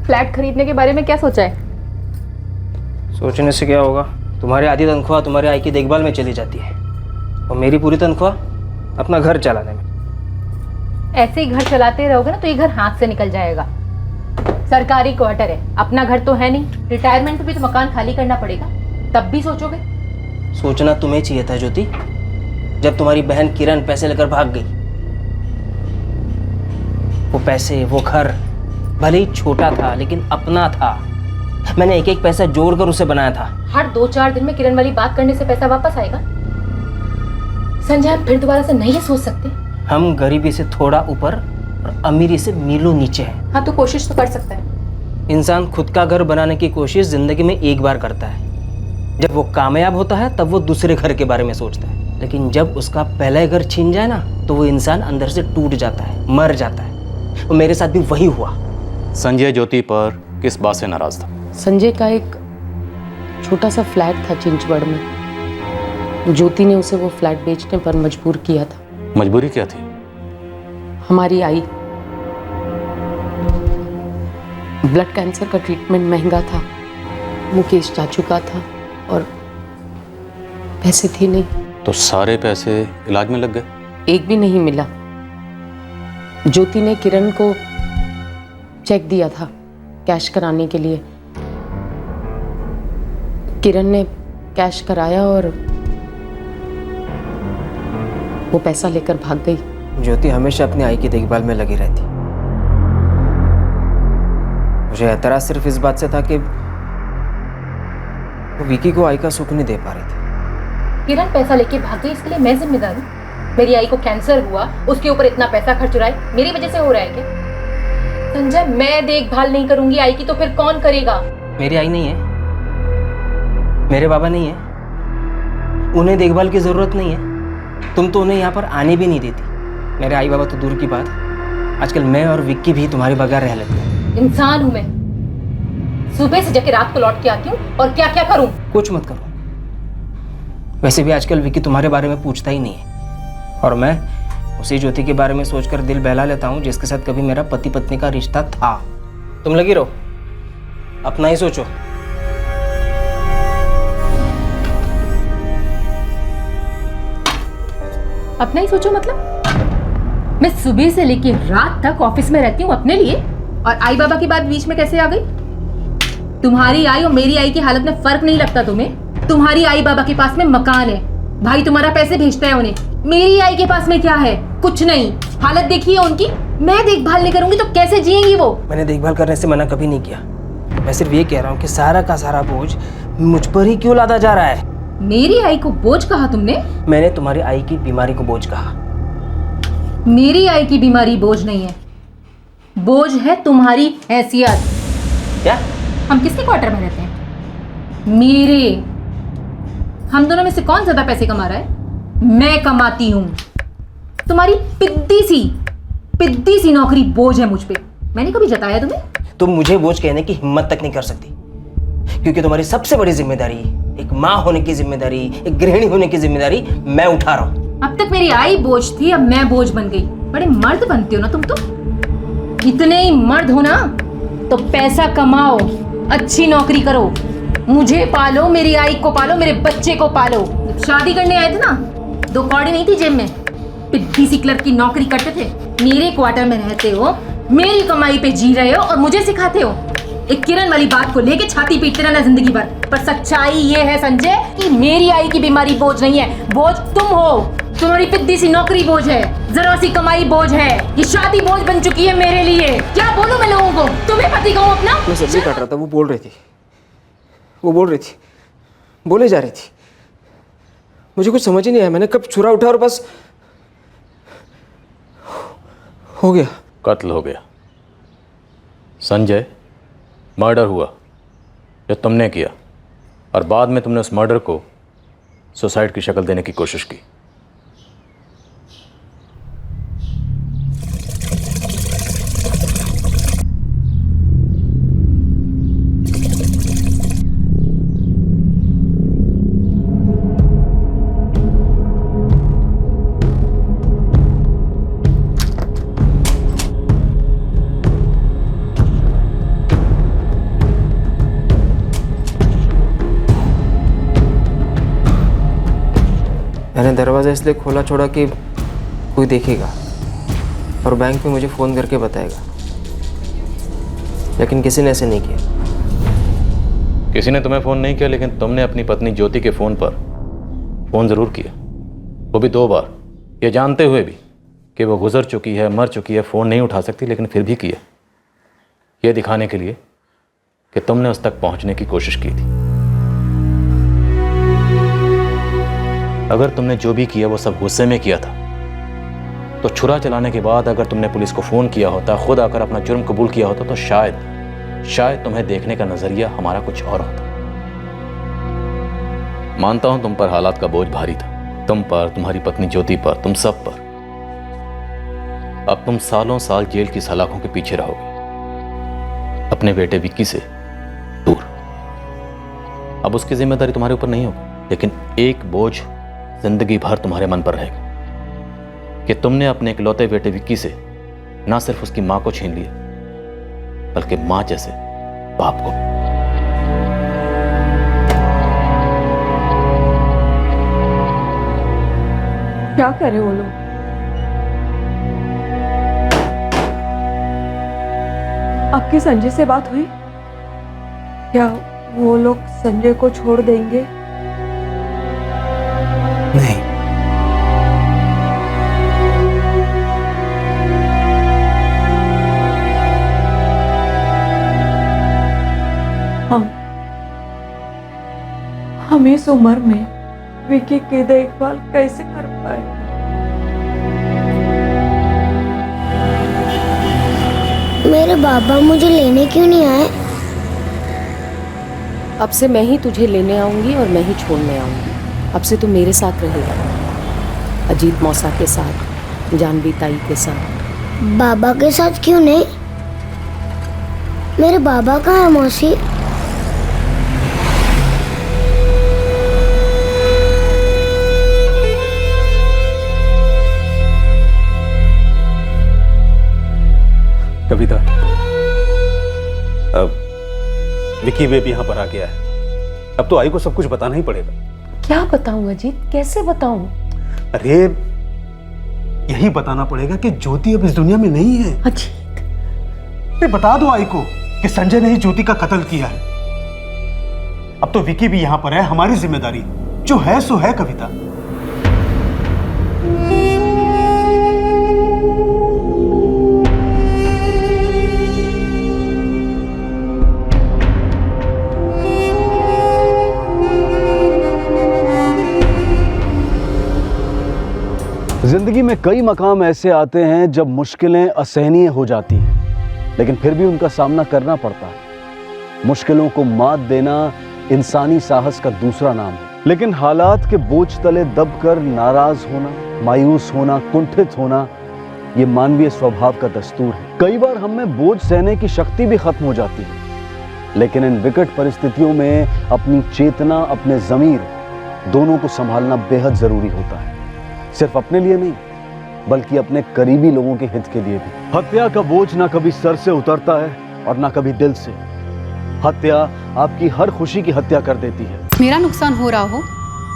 Speaker 4: फ्लैट खरीदने के बारे में क्या सोचा है?
Speaker 10: सोचने से क्या होगा, तुम्हारी आधी तनख्वाह तुम्हारे आई की देखभाल में चली जाती है और मेरी पूरी तनख्वाह अपना घर चलाने में।
Speaker 4: ऐसे ही घर चलाते रहोगे ना तो ये घर हाथ से निकल जाएगा। सरकारी क्वार्टर है, अपना घर तो है नहीं। रिटायरमेंट पे भी तो मकान खाली करना पड़ेगा, तब भी सोचोगे?
Speaker 10: सोचना तुम्हें चाहिए था ज्योति, जब तुम्हारी बहन किरण पैसे लेकर भाग गई। वो पैसे, वो घर भले ही छोटा था लेकिन अपना था। मैंने एक एक पैसा जोड़कर उसे बनाया था।
Speaker 4: हर 2-4 दिन में किरण वाली बात करने से पैसा वापस आएगा? संजय, आप फिर दोबारा से नहीं सोच सकते?
Speaker 10: हम गरीबी से थोड़ा ऊपर और अमीरी से मीलों नीचे हैं।
Speaker 4: हाँ, तो कोशिश तो कर सकता है।
Speaker 10: इंसान खुद का घर बनाने की कोशिश जिंदगी में एक बार करता है। जब वो कामयाब होता है तब वो दूसरे घर के बारे में सोचता है, लेकिन जब उसका पहला घर छीन जाए ना तो वो इंसान अंदर से टूट जाता है, मर जाता है। और मेरे साथ भी वही हुआ।
Speaker 8: संजय ज्योति पर किस बात से नाराज था?
Speaker 12: संजय का एक छोटा सा फ्लैट था चिंचवड़ में। ज्योति ने उसे वो फ्लैट बेचने पर मजबूर किया था।
Speaker 8: मजबूरी क्या थी?
Speaker 12: हमारी आई, ब्लड कैंसर का ट्रीटमेंट महंगा था, मुकेश जा चुका था और पैसे थे नहीं।
Speaker 8: तो सारे पैसे इलाज में लग गए?
Speaker 12: एक भी नहीं मिला। ज्योति ने किरण को चेक दिया था कैश कराने के लिए। किरण ने कैश कराया और वो पैसा लेकर भाग गई।
Speaker 10: ज्योति हमेशा अपनी आई की देखभाल में लगी रहती। मुझे एतराज सिर्फ इस बात से था कि वो विकी को आई का सुख नहीं दे पा रही थी।
Speaker 4: किरण पैसा लेके भाग गई, इसके लिए मैं जिम्मेदार हूँ? मेरी आई को कैंसर हुआ, उसके ऊपर इतना पैसा खर्च हो रहा है, मेरी वजह से हो रहा है क्या? संजय, मैं देखभाल नहीं करूंगी आई की तो फिर कौन करेगा?
Speaker 10: मेरी आई नहीं है, मेरे बाबा नहीं है, उन्हें देखभाल की जरूरत नहीं है। तुम तो उन्हें यहाँ पर आने भी नहीं देती। मेरे आई बाबा तो दूर की बात, आजकल मैं और विक्की भी तुम्हारे बगैर रह लेते हैं।
Speaker 4: इंसान हूं मैं, सुबह से जाके रात को लौट के आती हूँ और क्या क्या करूं?
Speaker 10: कुछ मत करो। वैसे भी आजकल विक्की तुम्हारे बारे में पूछता ही नहीं है और मैं उसी ज्योति के बारे में सोचकर दिल बहला लेता हूँ जिसके साथ कभी मेरा पति पत्नी का रिश्ता था। तुम लगी रहो, अपना ही सोचो।
Speaker 4: अपना ही सोचो मतलब? मैं सुबह से लेके रात तक ऑफिस में रहती हूँ अपने लिए, और आई बाबा की बात बीच में कैसे आ गई? तुम्हारी आई और मेरी आई की हालत में फर्क नहीं लगता तुम्हें? तुम्हारी आई बाबा के पास में मकान है, भाई तुम्हारा पैसे भेजता है उन्हें। मेरी आई के पास में क्या है? कुछ नहीं। हालत देखिए उनकी। मैं देखभाल नहीं करूंगी तो कैसे जिएंगी वो?
Speaker 10: मैंने देखभाल करने से मना कभी नहीं किया। मैं सिर्फ ये कह रहा हूँ कि सारा का सारा बोझ मुझ पर ही क्यों लादा जा रहा है?
Speaker 4: मेरी आई को बोझ कहा तुमने?
Speaker 10: मैंने तुम्हारी आई की बीमारी को बोझ कहा।
Speaker 4: मेरी आई की बीमारी बोझ नहीं है, बोझ है तुम्हारी हैसियत।
Speaker 10: क्या?
Speaker 4: हम किसके क्वार्टर में रहते हैं? मेरे। हम दोनों में से कौन ज्यादा पैसे कमा रहा है? मैं कमाती हूँ। तुम्हारी पिद्दी सी नौकरी बोझ है मुझ पे। मैंने कभी जताया तुम्हें?
Speaker 10: तुम मुझे बोझ कहने की हिम्मत तक नहीं कर सकती, क्योंकि तुम्हारी सबसे बड़ी जिम्मेदारी, एक माँ होने की जिम्मेदारी, एक गृहिणी होने की जिम्मेदारी मैं उठा रहा हूँ।
Speaker 4: अब तक मेरी आई बोझ थी, अब मैं बोझ बन गई। बड़े मर्द बनते हो ना तुम तो। इतने ही मर्द हो ना तो पैसा कमाओ, अच्छी नौकरी करो, मुझे पालो, मेरी आई को पालो, मेरे बच्चे को पालो। शादी करने आए थे ना, 2 कौड़ी नहीं थी जेब में, पिद्दी सी क्लर्क की नौकरी करते थे। मेरे क्वार्टर में रहते हो, मेरी कमाई पे जी रहे हो और मुझे सिखाते हो। एक किरण वाली बात को लेके छाती पीटते रहना जिंदगी भर। पर सच्चाई ये है संजय कि मेरी आई की बीमारी बोझ नहीं है, बोझ तुम हो। तुम्हारी पिद्दी सी नौकरी बोझ है, जरा सी कमाई बोझ है, ये शादी बोझ बन चुकी है मेरे लिए। क्या बोलूं मैं लोगों को? तुम्हें पति कहूं अपना?
Speaker 10: मैं सब्जी काट रहा था, वो बोल रही थी, बोले जा रही थी। मुझे कुछ समझ ही नहीं आया, मैंने कब छुरा उठा और बस हो गया।
Speaker 8: कत्ल हो गया। संजय, मर्डर हुआ जो तुमने किया, और बाद में तुमने उस मर्डर को सुसाइड की शक्ल देने की कोशिश की।
Speaker 10: दरवाज़ा इसलिए खोला छोड़ा कि कोई देखेगा और बैंक में मुझे फ़ोन करके बताएगा, लेकिन किसी ने ऐसे नहीं किया।
Speaker 8: किसी ने तुम्हें फ़ोन नहीं किया, लेकिन तुमने अपनी पत्नी ज्योति के फ़ोन पर फ़ोन ज़रूर किया, वो भी 2 बार, ये जानते हुए भी कि वो गुजर चुकी है, मर चुकी है, फ़ोन नहीं उठा सकती, लेकिन फिर भी किया, ये दिखाने के लिए कि तुमने उस तक पहुंचने की कोशिश की थी। अगर तुमने जो भी किया वो सब गुस्से में किया था, तो छुरा चलाने के बाद अगर तुमने पुलिस को फ़ोन किया होता, खुद आकर अपना जुर्म कबूल किया होता, तो शायद तुम्हें देखने का नज़रिया हमारा कुछ और होता। मानता हूं तुम पर हालात का बोझ भारी था, तुम पर, तुम्हारी पत्नी ज्योति पर, तुम सब पर। अब तुम सालों साल जेल की सलाखों के पीछे रहोगे, अपने बेटे विक्की से दूर। अब उसकी जिम्मेदारी तुम्हारे ऊपर नहीं होगी, लेकिन एक बोझ जिंदगी भर तुम्हारे मन पर रहेगा कि तुमने अपने इकलौते बेटे विक्की से ना सिर्फ उसकी मां को छीन लिया, बल्कि मां जैसे बाप को।
Speaker 17: क्या करे वो लोग? आपकी संजय से बात हुई? क्या वो लोग संजय को छोड़ देंगे?
Speaker 16: नहीं।
Speaker 17: हम इस उम्र में विकी की देखभाल कैसे कर पाए?
Speaker 5: मेरे बाबा मुझे लेने क्यों नहीं आए?
Speaker 12: अब से मैं ही तुझे लेने आऊंगी और मैं ही छोड़ने आऊंगी। अब से तू मेरे साथ रहेगा, अजीत मौसा के साथ, जानवी ताई के साथ।
Speaker 5: बाबा के साथ क्यों नहीं? मेरे बाबा कहाँ है मौसी?
Speaker 8: कविता, अब विकी बेबी यहाँ पर आ गया है, अब तो आई को सब कुछ बताना ही पड़ेगा।
Speaker 12: क्या बताऊं अजीत, कैसे बताऊं?
Speaker 8: अरे यही बताना पड़ेगा कि ज्योति अब इस दुनिया में नहीं है।
Speaker 12: अजीत,
Speaker 8: अरे बता दो आई को कि संजय ने ही ज्योति का कत्ल किया है। अब तो विकी भी यहाँ पर है, हमारी जिम्मेदारी जो है सो है। कविता,
Speaker 3: जिंदगी में कई मकाम ऐसे आते हैं जब मुश्किलें असहनीय हो जाती हैं, लेकिन फिर भी उनका सामना करना पड़ता है। मुश्किलों को मात देना इंसानी साहस का दूसरा नाम है, लेकिन हालात के बोझ तले दबकर नाराज होना, मायूस होना, कुंठित होना, ये मानवीय स्वभाव का दस्तूर है। कई बार हम में बोझ सहने की शक्ति भी खत्म हो जाती है, लेकिन इन विकट परिस्थितियों में अपनी चेतना, अपने ज़मीर दोनों को संभालना बेहद जरूरी होता है। सिर्फ अपने लिए नहीं, बल्कि अपने करीबी लोगों के हित के लिए भी। हत्या का बोझ ना कभी सर से उतरता है और ना कभी दिल से। हत्या आपकी हर खुशी की हत्या कर देती है।
Speaker 18: मेरा नुकसान हो रहा हो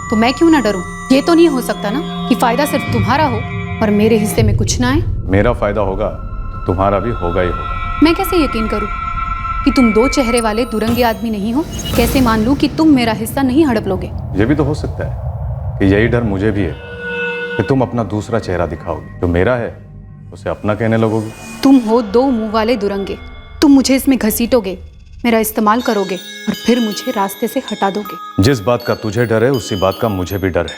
Speaker 18: तो मैं क्यों ना डरूं? ये तो नहीं हो सकता ना कि फायदा सिर्फ तुम्हारा हो और मेरे हिस्से में कुछ ना आए।
Speaker 8: मेरा फायदा होगा तो तुम्हारा भी होगा ही होगा।
Speaker 18: मैं कैसे यकीन करूं कि तुम 2 चेहरे वाले दुरंगी आदमी नहीं हो? कैसे मान लूं कि तुम मेरा हिस्सा नहीं हड़प लोगे?
Speaker 8: ये भी तो हो सकता है कि यही डर मुझे भी है कि तुम अपना दूसरा चेहरा दिखाओगी, जो मेरा है उसे अपना कहने लगोगी।
Speaker 18: तुम हो 2 मुंह वाले दुरंगे। तुम मुझे इसमें घसीटोगे, मेरा इस्तेमाल करोगे और फिर मुझे रास्ते से हटा दोगे।
Speaker 8: जिस बात का तुझे डर है उसी बात का मुझे भी डर है।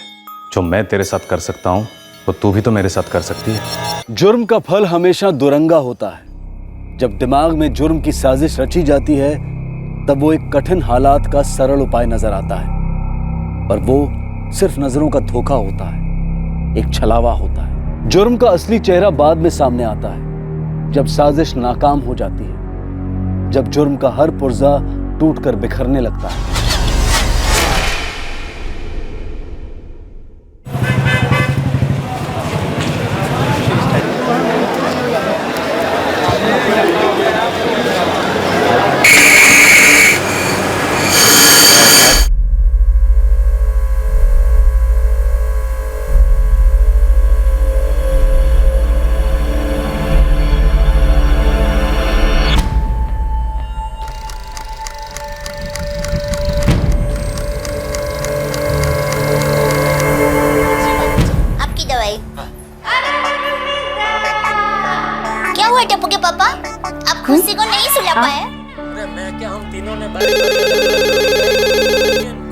Speaker 8: जो मैं तेरे साथ कर सकता हूँ तो तू भी तो मेरे साथ कर सकती है।
Speaker 3: जुर्म का फल हमेशा दुरंगा होता है। जब दिमाग में जुर्म की साजिश रची जाती है, तब वो एक कठिन हालात का सरल उपाय नजर आता है, पर वो सिर्फ नजरों का धोखा होता है, एक छलावा होता है। जुर्म का असली चेहरा बाद में सामने आता है, जब साजिश नाकाम हो जाती है, जब जुर्म का हर पुर्जा टूटकर बिखरने लगता है।
Speaker 5: किसी को नहीं सुला पाए।
Speaker 19: अरे मैं क्या, हम तीनों ने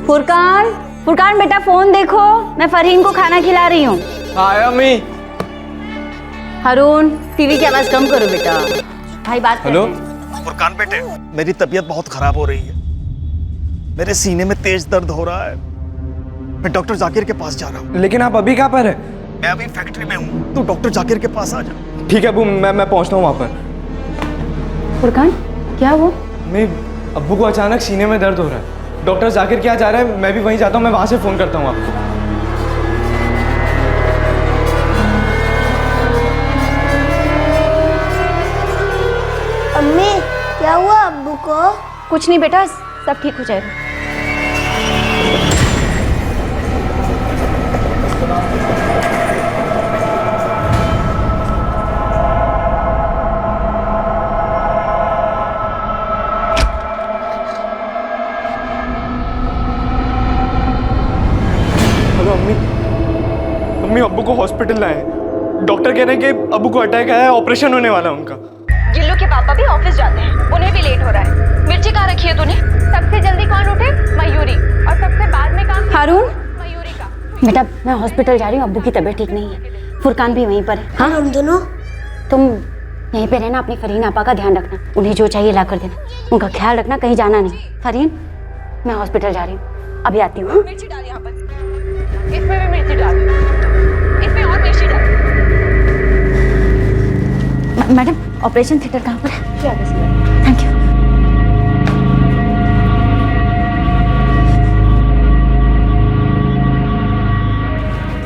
Speaker 20: फुरकान, फुरकान बेटा फोन देखो, मैं फरहीन को खाना खिला रही हूँ।
Speaker 10: आया अम्मी।
Speaker 20: हारून, टीवी की आवाज कम करो बेटा, भाई बात
Speaker 10: हेलो
Speaker 21: फुरकान बेटे, मेरी तबीयत बहुत खराब हो रही है, मेरे सीने में तेज दर्द हो रहा है, मैं डॉक्टर जाकिर के पास जा रहा हूँ।
Speaker 10: लेकिन आप अभी कहाँ पर है?
Speaker 21: मैं अभी फैक्ट्री में हूँ, तू डॉक्टर जाकिर के पास आ जा।
Speaker 10: ठीक है अबू, मैं पहुँचता हूँ वहाँ पर।
Speaker 20: फुरकान क्या हुआ?
Speaker 10: मैं अब्बू को अचानक सीने में दर्द हो रहा है, डॉक्टर जाकिर क्या जा रहा है, मैं भी वहीं जाता हूँ, मैं वहाँ से फ़ोन करता हूँ आपको।
Speaker 5: अम्मी क्या हुआ अब्बू को?
Speaker 20: कुछ नहीं बेटा, सब ठीक हो जाएगा।
Speaker 10: हेलो अम्मी, अम्मी अब्बू को हॉस्पिटल लाए, डॉक्टर कह रहे हैं कि अब्बू को अटैक आया है, ऑपरेशन होने वाला है उनका।
Speaker 20: गिल्लू के पापा भी ऑफिस जाते हैं, उन्हें भी लेट हो रहा है। मिर्ची कहाँ रखी है तूने? सबसे जल्दी कौन उठे? मयूरी। और सबसे बाद में काम हारून। मयूरी का। बेटा मैं हॉस्पिटल जा रही हूँ, अब्बू की तबीयत ठीक नहीं है, फुरकान भी वहीं पर है। हाँ हम दोनों। तुम यहीं पे रहना, अपनी फरहीन आपा का ध्यान रखना, उन्हें जो चाहिए ला कर देना, उनका ख्याल रखना, कहीं जाना नहीं। फरहीन मैं हॉस्पिटल जा रही हूँ, अभी आती हूँ। मिर्ची डाल यहाँ पर, इसमें भी मिर्ची डाल, इसमें और मिर्ची डाल। मैडम ऑपरेशन थिएटर कहाँ पर है? Thank you.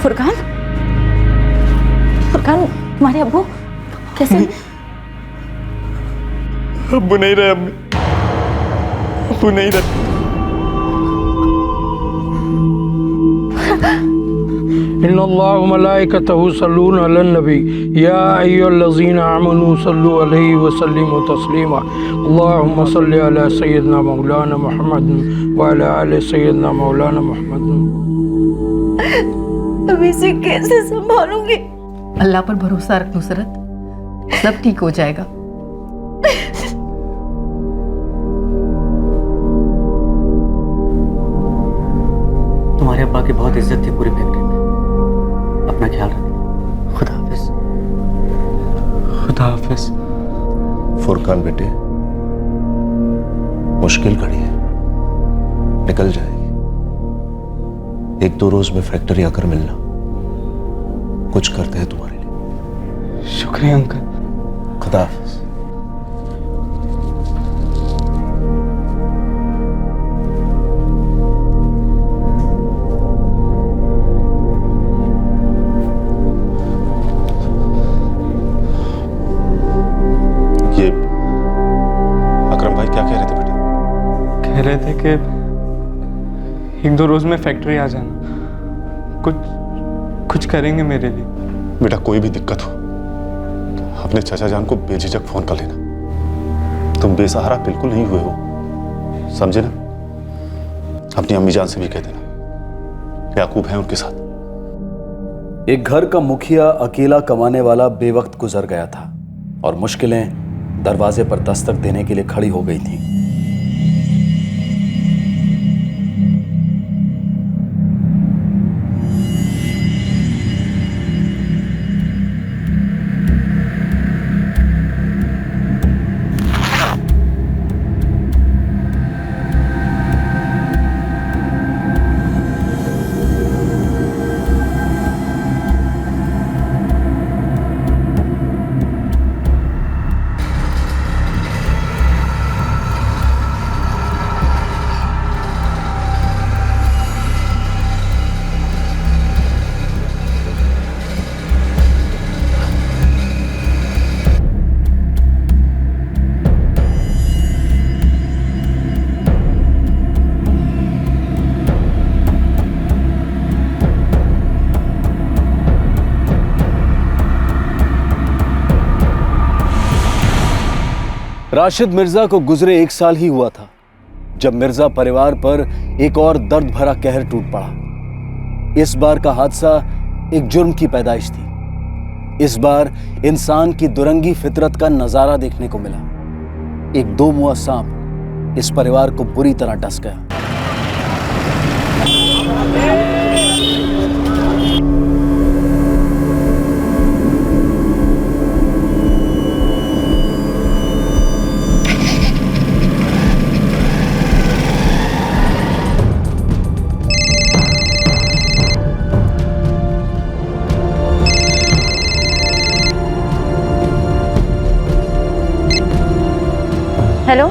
Speaker 20: फुरकान, फुरकान तुम्हारे अब्बू कैसे?
Speaker 10: अब्बू नहीं रहे अम्मी, अब्बू नहीं रहे।
Speaker 22: इन्नल्लाह व मलाइकतहु यस्सल्लूना अलन नबी या अय्युहल्लज़ीना आमनू सल्लु अलैहि व सल्लिमू तस्लीमा अल्लाहुम्मा सल्लि अला सय्यिदना मौलाना मुहम्मद व अला आलि सय्यिदना मौलाना मुहम्मद।
Speaker 20: अब इसे कैसे संभालूंगी?
Speaker 15: अल्लाह पर भरोसा रख नुसरत, सब ठीक हो जाएगा।
Speaker 7: तुम्हारे अब्बा की बहुत इज्जत थी पूरी फैक्ट्री में, अपना ख्याल रखना। खुदा हाफिज।
Speaker 10: खुदा हाफिज।
Speaker 23: फुरकान बेटे, मुश्किल घड़ी है, निकल जाएगी। एक दो रोज में फैक्ट्री आकर मिलना, कुछ करते हैं तुम्हारे लिए।
Speaker 10: शुक्रिया अंकल।
Speaker 23: खुदा हाफिज।
Speaker 8: ये अकरम भाई क्या कह रहे थे बेटा?
Speaker 10: कह रहे थे कि एक दो रोज में फैक्ट्री आ जाना, कुछ करेंगे मेरे लिए।
Speaker 8: बेटा कोई भी दिक्कत हो अपने चाचा जान को बेझिझक फोन कर लेना, तुम बेसहारा बिल्कुल नहीं हुए हो, समझे ना? अपनी अम्मी जान से भी कह देना याकूब है उनके साथ।
Speaker 3: एक घर का मुखिया अकेला कमाने वाला बेवक्त गुजर गया था और मुश्किलें दरवाजे पर दस्तक देने के लिए खड़ी हो गई थी। राशिद मिर्जा को गुजरे 1 साल ही हुआ था जब मिर्जा परिवार पर एक और दर्द भरा कहर टूट पड़ा। इस बार का हादसा एक जुर्म की पैदाइश थी। इस बार इंसान की दुरंगी फितरत का नजारा देखने को मिला। एक दो मुआ सांप इस परिवार को बुरी तरह डस गया।
Speaker 20: हेलो,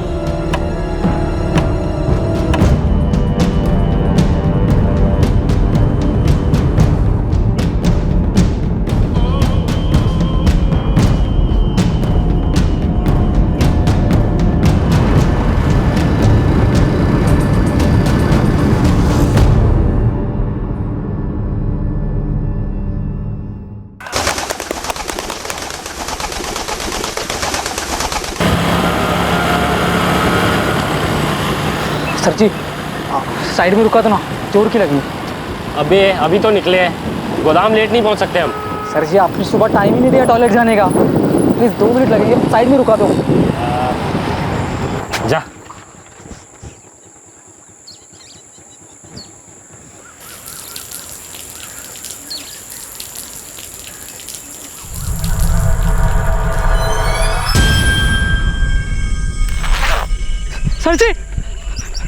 Speaker 10: सर जी साइड में रुका था ना, चोर की लगी।
Speaker 19: अभी तो निकले हैं, गोदाम लेट नहीं पहुंच सकते हम।
Speaker 10: सर जी आपने सुबह टाइम ही नहीं दिया टॉयलेट जाने का, प्लीज़ 2 मिनट लगेंगे, साइड में रुका दो।
Speaker 19: जा।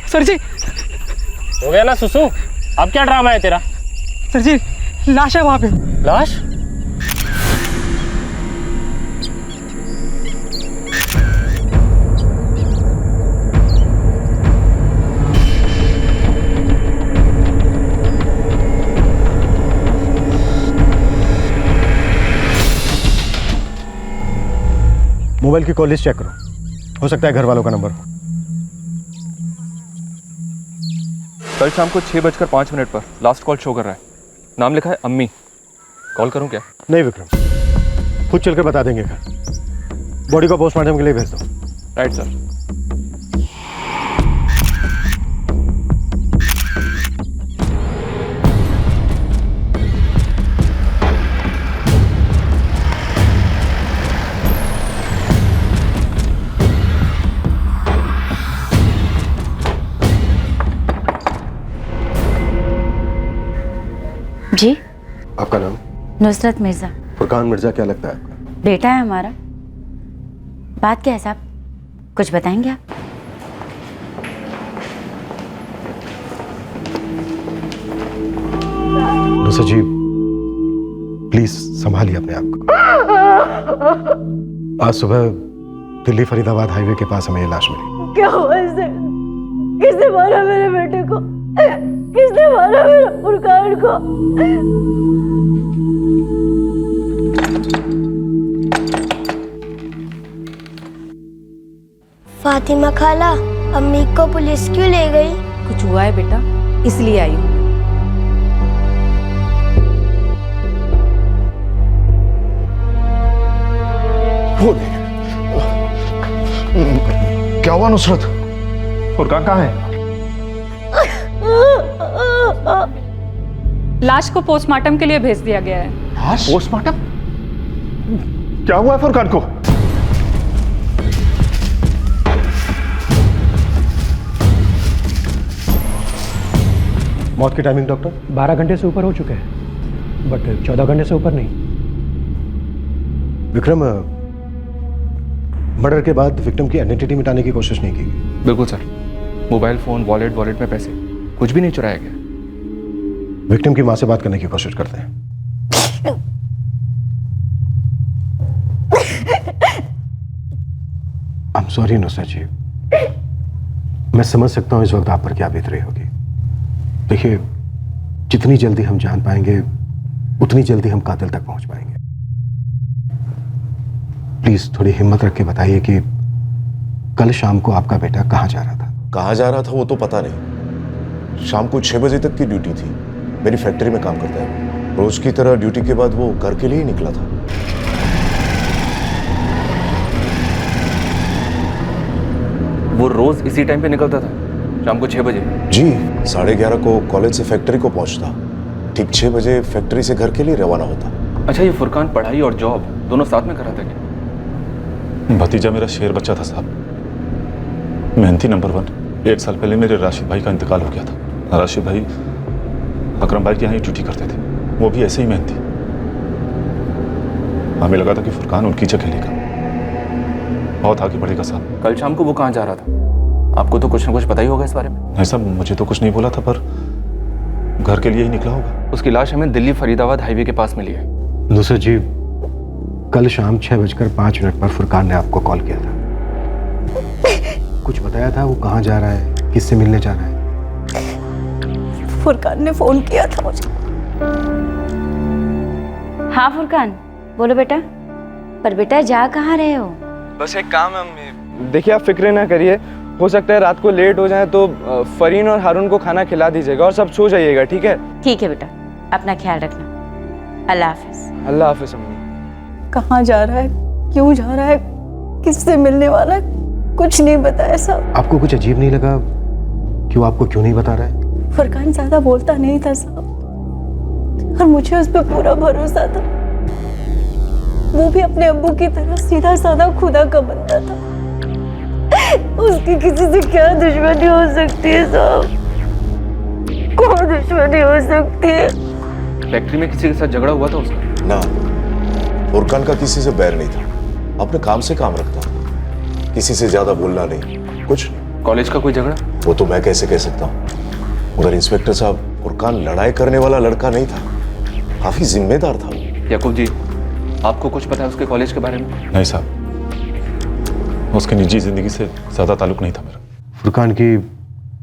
Speaker 10: सर जी
Speaker 19: हो गया ना सुसु, अब क्या ड्रामा है तेरा?
Speaker 10: सर जी लाश है वहां पे।
Speaker 19: लाश?
Speaker 1: मोबाइल की कॉल लिस्ट चेक करो, हो सकता है घर वालों का नंबर हो।
Speaker 13: कल शाम को 6:05 पर लास्ट कॉल शो कर रहा है, नाम लिखा है अम्मी। कॉल करूं क्या?
Speaker 1: नहीं विक्रम, खुद चल कर बता देंगे घर। बॉडी को पोस्टमार्टम के लिए भेज दो।
Speaker 13: Right sir.
Speaker 20: जी,
Speaker 1: आपका नाम?
Speaker 20: नुसरत मिर्जा।
Speaker 1: फुरकान मिर्जा क्या लगता है आपका?
Speaker 20: बेटा है हमारा। बात क्या है साहब, कुछ बताएंगे आप?
Speaker 1: नुसरत जी प्लीज संभालिए अपने आप को। आज सुबह दिल्ली फरीदाबाद हाईवे के पास हमें ये लाश मिली।
Speaker 5: क्या हुआ इसे? किसने मारा मेरे बेटे को? किसने मारा मेरे फुरकान को? फातिमा खाला, अम्मी को पुलिस क्यों ले गई?
Speaker 18: कुछ हुआ है बेटा, इसलिए आई हूँ।
Speaker 1: क्या हुआ नुसरत? फुरकान कहाँ है?
Speaker 18: लाश को पोस्टमार्टम के लिए भेज दिया गया है।
Speaker 1: लाश? पोस्टमार्टम? क्या हुआ है फुरकान को? मौत की टाइमिंग डॉक्टर?
Speaker 2: 12 घंटे से ऊपर हो चुके हैं, बट 14 घंटे से ऊपर नहीं।
Speaker 1: विक्रम, मर्डर के बाद विक्टिम की आइडेंटिटी मिटाने की कोशिश नहीं की गई?
Speaker 13: बिल्कुल सर, मोबाइल फोन, वॉलेट में पैसे, कुछ भी नहीं चुराया गया।
Speaker 1: विक्टिम की मां से बात करने की कोशिश करते हैं। आई एम सॉरी नुसरत जी, मैं समझ सकता हूं इस वक्त आप पर क्या बीत रही होगी। देखिए, जितनी जल्दी हम जान पाएंगे उतनी जल्दी हम कातिल तक पहुंच पाएंगे। प्लीज थोड़ी हिम्मत रख के बताइए कि कल शाम को आपका बेटा कहां जा रहा था?
Speaker 23: कहाँ जा रहा था वो तो पता नहीं। शाम को 6 बजे तक की ड्यूटी थी। मेरी फैक्ट्री में काम करता है। रोज की तरह ड्यूटी के बाद वो घर के लिए ही निकला था।
Speaker 13: वो रोज इसी टाइम पे निकलता था, शाम को 6 बजे?
Speaker 23: जी, 11:30 को कॉलेज से फैक्ट्री को पहुंचता, ठीक 6 बजे फैक्ट्री से घर के लिए रवाना होता।
Speaker 13: अच्छा, ये फुरकान पढ़ाई और जॉब दोनों साथ में कर रहा था क्या?
Speaker 8: भतीजा मेरा शेर बच्चा था साहब,
Speaker 13: मेहनती नंबर 1। 1 साल पहले मेरे राशिद भाई का इंतकाल हो गया था। राशिद भाई अकरम भाई के यहाँ ही ड्यूटी करते थे, वो भी ऐसे ही मेहनती। हमें लगा था कि फुरकान उनकी जगह लेगा, बहुत आगे बढ़ेगा साहब।
Speaker 8: कल शाम को वो कहाँ जा रहा था? आपको तो कुछ ना कुछ पता ही होगा इस बारे में।
Speaker 13: नहीं साहब, मुझे तो कुछ नहीं बोला था, पर घर के लिए ही निकला होगा।
Speaker 8: उसकी लाश हमें दिल्ली फरीदाबाद हाईवे के पास मिली है।
Speaker 1: नुसरत जी, कल शाम 6:05 पर फुरकान ने आपको कॉल किया था। कुछ बताया था वो कहाँ जा रहा है, किससे मिलने जा रहा है?
Speaker 5: फुरकान ने फोन किया था मुझे।
Speaker 20: हाँ फुरकान, बोलो बेटा। पर बेटा जा कहाँ रहे हो?
Speaker 10: बस एक काम है अम्मी। देखिए आप फिक्र ना करिए, हो सकता है रात को लेट हो जाए तो फरीन और हारून को खाना खिला दीजिएगा और सब सो जाइएगा, ठीक है?
Speaker 20: ठीक है बेटा, अपना ख्याल रखना। अल्लाह हाफिज।
Speaker 10: अल्लाह हाफिज अम्मी।
Speaker 5: कहाँ जा रहा है, क्यों जा रहा है, किससे मिलने वाला है, कुछ नहीं बताया साहब।
Speaker 1: आपको कुछ अजीब नहीं लगा कि वो आपको क्यों नहीं बता रहा है?
Speaker 5: फुरकान ज्यादा बोलता नहीं था साहब, और मुझे उस पर पूरा भरोसा था। वो भी अपने अब्बू की तरह सीधा साधा खुदा का बंदा था। उसकी किसी से क्या दुश्मनी हो सकती है साहब? कौन दुश्मनी हो सकती है?
Speaker 8: फैक्ट्री में किसी के साथ झगड़ा हुआ था उसका?
Speaker 23: ना, फुरकान का किसी से बैर नहीं था, अपने काम से काम रखता, किसी से ज्यादा बोलना नहीं, कुछ नहीं।
Speaker 8: कॉलेज का कोई झगड़ा?
Speaker 23: वो तो मैं कैसे कह सकता हूँ, मगर इंस्पेक्टर साहब, फुरकान लड़ाई करने वाला लड़का नहीं था, काफी जिम्मेदार था वो।
Speaker 8: याकूब जी, आपको कुछ पता है उसके कॉलेज के बारे में?
Speaker 13: नहीं साहब, उसकी निजी जिंदगी से ज्यादा ताल्लुक नहीं था मेरा।
Speaker 1: फुरकान की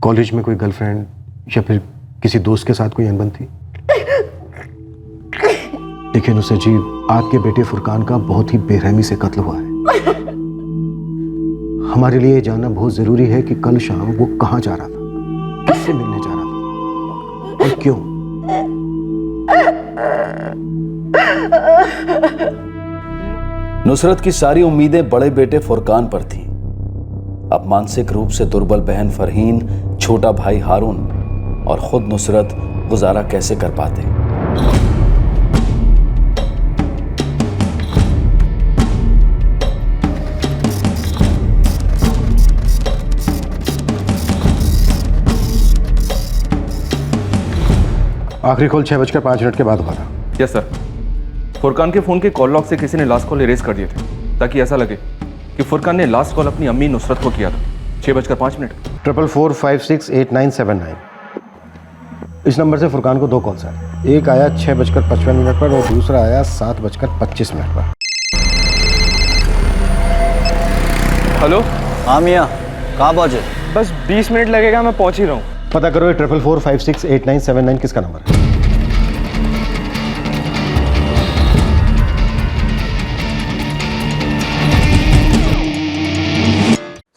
Speaker 1: कॉलेज में कोई गर्लफ्रेंड या फिर किसी दोस्त के साथ कोई अनबन थी? देखिए नुसरत जी, आपके बेटे फुरकान का बहुत ही बेरहमी से कत्ल हुआ है। हमारे लिए जानना बहुत जरूरी है कि कल शाम वो कहाँ जा रहा था, किससे मिलने जा रहा था और क्यों।
Speaker 3: नुसरत की सारी उम्मीदें बड़े बेटे फुरकान पर थीं। अब मानसिक रूप से दुर्बल बहन फरहीन, छोटा भाई हारून और खुद नुसरत गुजारा कैसे कर पाते।
Speaker 1: आखिरी कॉल 6:05 के बाद हुआ था।
Speaker 13: Yes sir. फुरकान के फोन के कॉल लॉग से किसी ने लास्ट कॉल इरेज कर दिए थे, ताकि ऐसा लगे कि फुरकान ने लास्ट कॉल अपनी अम्मी नुसरत को किया था। 6:05।
Speaker 1: 44468979। इस नंबर से फुरकान को 2 कॉल्स आए। एक आया 6:55 पर और दूसरा आया 7:25 पर।
Speaker 10: हेलो।
Speaker 3: हाँ मियाँ, कहाँ पहुँचे?
Speaker 10: बस 20 मिनट लगेगा, मैं पहुँच ही रहा हूँ।
Speaker 1: पता करो ये 44468979 किसका नंबर है।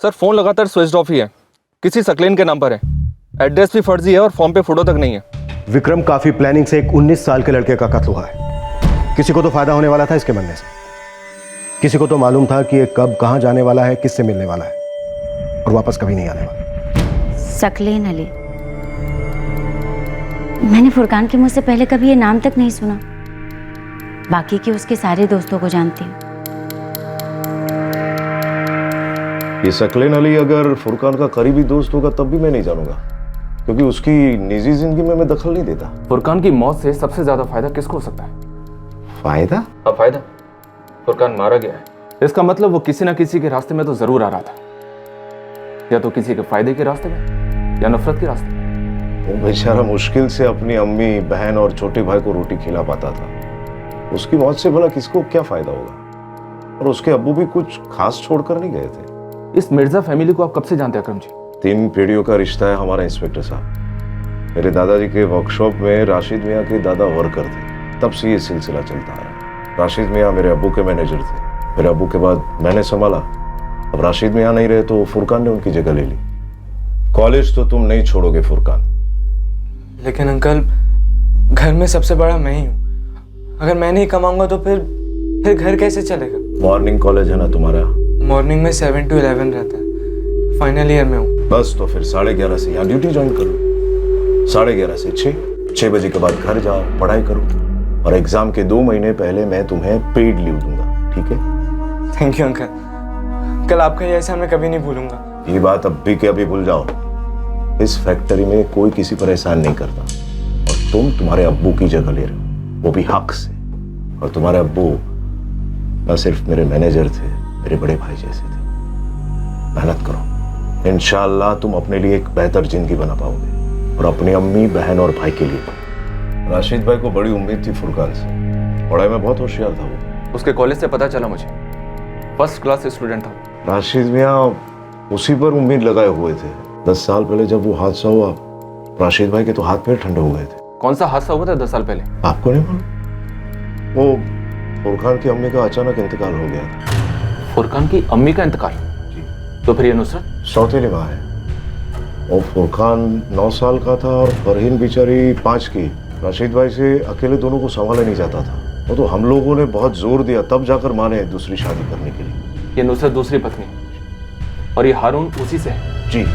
Speaker 13: सर फोन लगातार स्विच ऑफ ही है, किसी सकलेन के नाम पर है, एड्रेस भी फर्जी है और फॉर्म पे फोटो तक नहीं है।
Speaker 1: विक्रम, काफी प्लानिंग से एक 19 साल के लड़के का कत्ल हुआ है। किसी को तो फायदा होने वाला था इसके मरने से, किसी को तो मालूम था कि ये कब कहां जाने वाला है, किससे मिलने वाला है और वापस कभी नहीं आने वाला।
Speaker 20: सकलेन अली, मैंने फुरकान के मुंह से पहले कभी ये नाम तक नहीं सुना। बाकी के उसके सारे दोस्तों को जानती हूँ।
Speaker 23: ये सकलेन अली अगर फुरकान का करीबी दोस्त होगा तब भी मैं नहीं जानूंगा, क्योंकि उसकी निजी जिंदगी में मैं दखल नहीं देता।
Speaker 8: फुरकान की मौत से सबसे ज्यादा फायदा किसको हो सकता है?
Speaker 23: फायदा?
Speaker 8: हाँ फायदा। फुरकान मारा गया है, इसका मतलब वो किसी ना किसी के रास्ते में तो जरूर आ रहा था, या तो किसी के फायदे के रास्ते में या नफरत के रास्ते में।
Speaker 23: वो बेचारा मुश्किल से अपनी अम्मी, बहन और छोटे भाई को रोटी खिला पाता था। उसकी मौत से भला किसको क्या फायदा होगा? और उसके अब्बू भी कुछ खास छोड़कर नहीं गए थे।
Speaker 8: इस मिर्जा फैमिली को आप कब से जानते हैं अकरम जी?
Speaker 23: 3 पीढ़ियों का रिश्ता है हमारा इंस्पेक्टर साहब। मेरे दादाजी के वर्कशॉप में राशिद मियाँ के दादा वर्कर थे, तब से ये सिलसिला चलता आ रहा है। राशिद मियाँ मेरे अब्बू के मैनेजर थे, मेरे अब्बू के बाद मैंने संभाला। अब राशिद मियाँ नहीं रहे तो फुरकान ने उनकी जगह ले ली। कॉलेज तो तुम नहीं छोड़ोगे फुरकान।
Speaker 10: लेकिन अंकल, घर में सबसे बड़ा मैं ही हूँ। अगर मैं नहीं कमाऊंगा तो फिर घर कैसे चलेगा?
Speaker 23: मॉर्निंग कॉलेज है ना तुम्हारा?
Speaker 10: मॉर्निंग में 7 to 11 रहता है। फाइनल ईयर में हूँ।
Speaker 23: बस तो फिर 11:30 से यहाँ ड्यूटी ज्वाइन करो। 11:30 से 6 बजे के बाद घर जाओ, पढ़ाई करो, और एग्जाम के 2 महीने पहले मैं तुम्हें पेड लीव दूंगा, ठीक है?
Speaker 10: Thank you uncle. कल आपका ये एहसान मैं कभी नहीं भूलूंगा।
Speaker 23: ये बात अब भी के अभी भूल जाओ। इस फैक्ट्री में कोई किसी पर एहसान नहीं करता, और तुम तुम्हारे अब्बू की जगह ले रहे हो, वो भी हक से। और तुम्हारे अब्बू न सिर्फ मेरे मैनेजर थे, मेरे बड़े भाई जैसे थे। मेहनत करो, इंशाअल्लाह तुम अपने लिए एक बेहतर जिंदगी बना पाओगे, और अपनी अम्मी, बहन और भाई के लिए। राशिद भाई को बड़ी उम्मीद थी फुरकान से, पढ़ाई में बहुत होशियार था वो।
Speaker 13: उसके कॉलेज से पता चला मुझे, फर्स्ट क्लास स्टूडेंट था।
Speaker 23: राशिद मियाँ उसी पर उम्मीद लगाए हुए थे। 10 साल पहले जब वो हादसा हुआ, राशिद भाई के तो हाथ पैर ठंडे हो गए थे।
Speaker 13: कौन सा हादसा हुआ था 10 साल पहले?
Speaker 23: आपको नहीं मालूम? वो फुरकान की अम्मी का अचानक इंतकाल हो गया था।
Speaker 13: फुरकान की अम्मी का इंतकाल? तो फिर ये नुसरत
Speaker 23: सौतेली माँ है। और फुरकान 9 साल का था और फरहीन बेचारी 5 की। राशिद भाई से अकेले दोनों को संभाला नहीं जाता था। वो तो हम लोगों ने बहुत जोर दिया, तब जाकर माने दूसरी शादी करने के लिए।
Speaker 13: ये नुसरत दूसरी पत्नी, और ये हारून उसी से है?
Speaker 23: जी।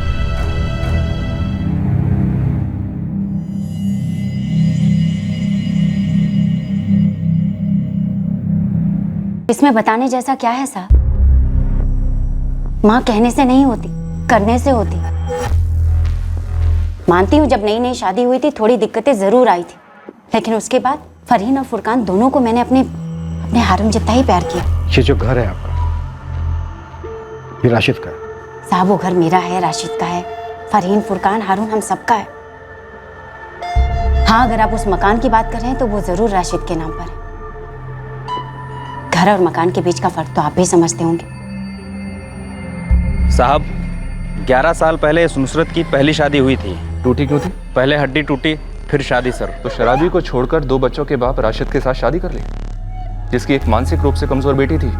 Speaker 20: इसमें बताने जैसा क्या है साहब? माँ कहने से नहीं होती, करने से होती। मानती हूँ जब नई नई शादी हुई थी थोड़ी दिक्कतें जरूर आई थी, लेकिन उसके बाद फरहीन और फुरकान दोनों को मैंने अपने हारून जितना ही प्यार किया।
Speaker 1: ये जो घर है आपका, ये राशिद का है?
Speaker 20: साहब वो घर मेरा है, राशिद का है, फरहीन, फुरकान, हारून हम सबका है। हाँ, अगर आप उस मकान की बात कर रहे हैं तो वो जरूर राशिद के नाम पर है। घर और मकान के बीच का फर्क तो आप भी समझते होंगे।
Speaker 9: साहब 11 साल पहले इस नुसरत की पहली शादी हुई थी।
Speaker 13: टूटी क्यों थी?
Speaker 9: पहले हड्डी टूटी, फिर शादी सर।
Speaker 13: तो शराबी को छोड़कर 2 बच्चों के बाप राशिद के साथ शादी कर ली, जिसकी एक मानसिक रूप से कमजोर बेटी थी।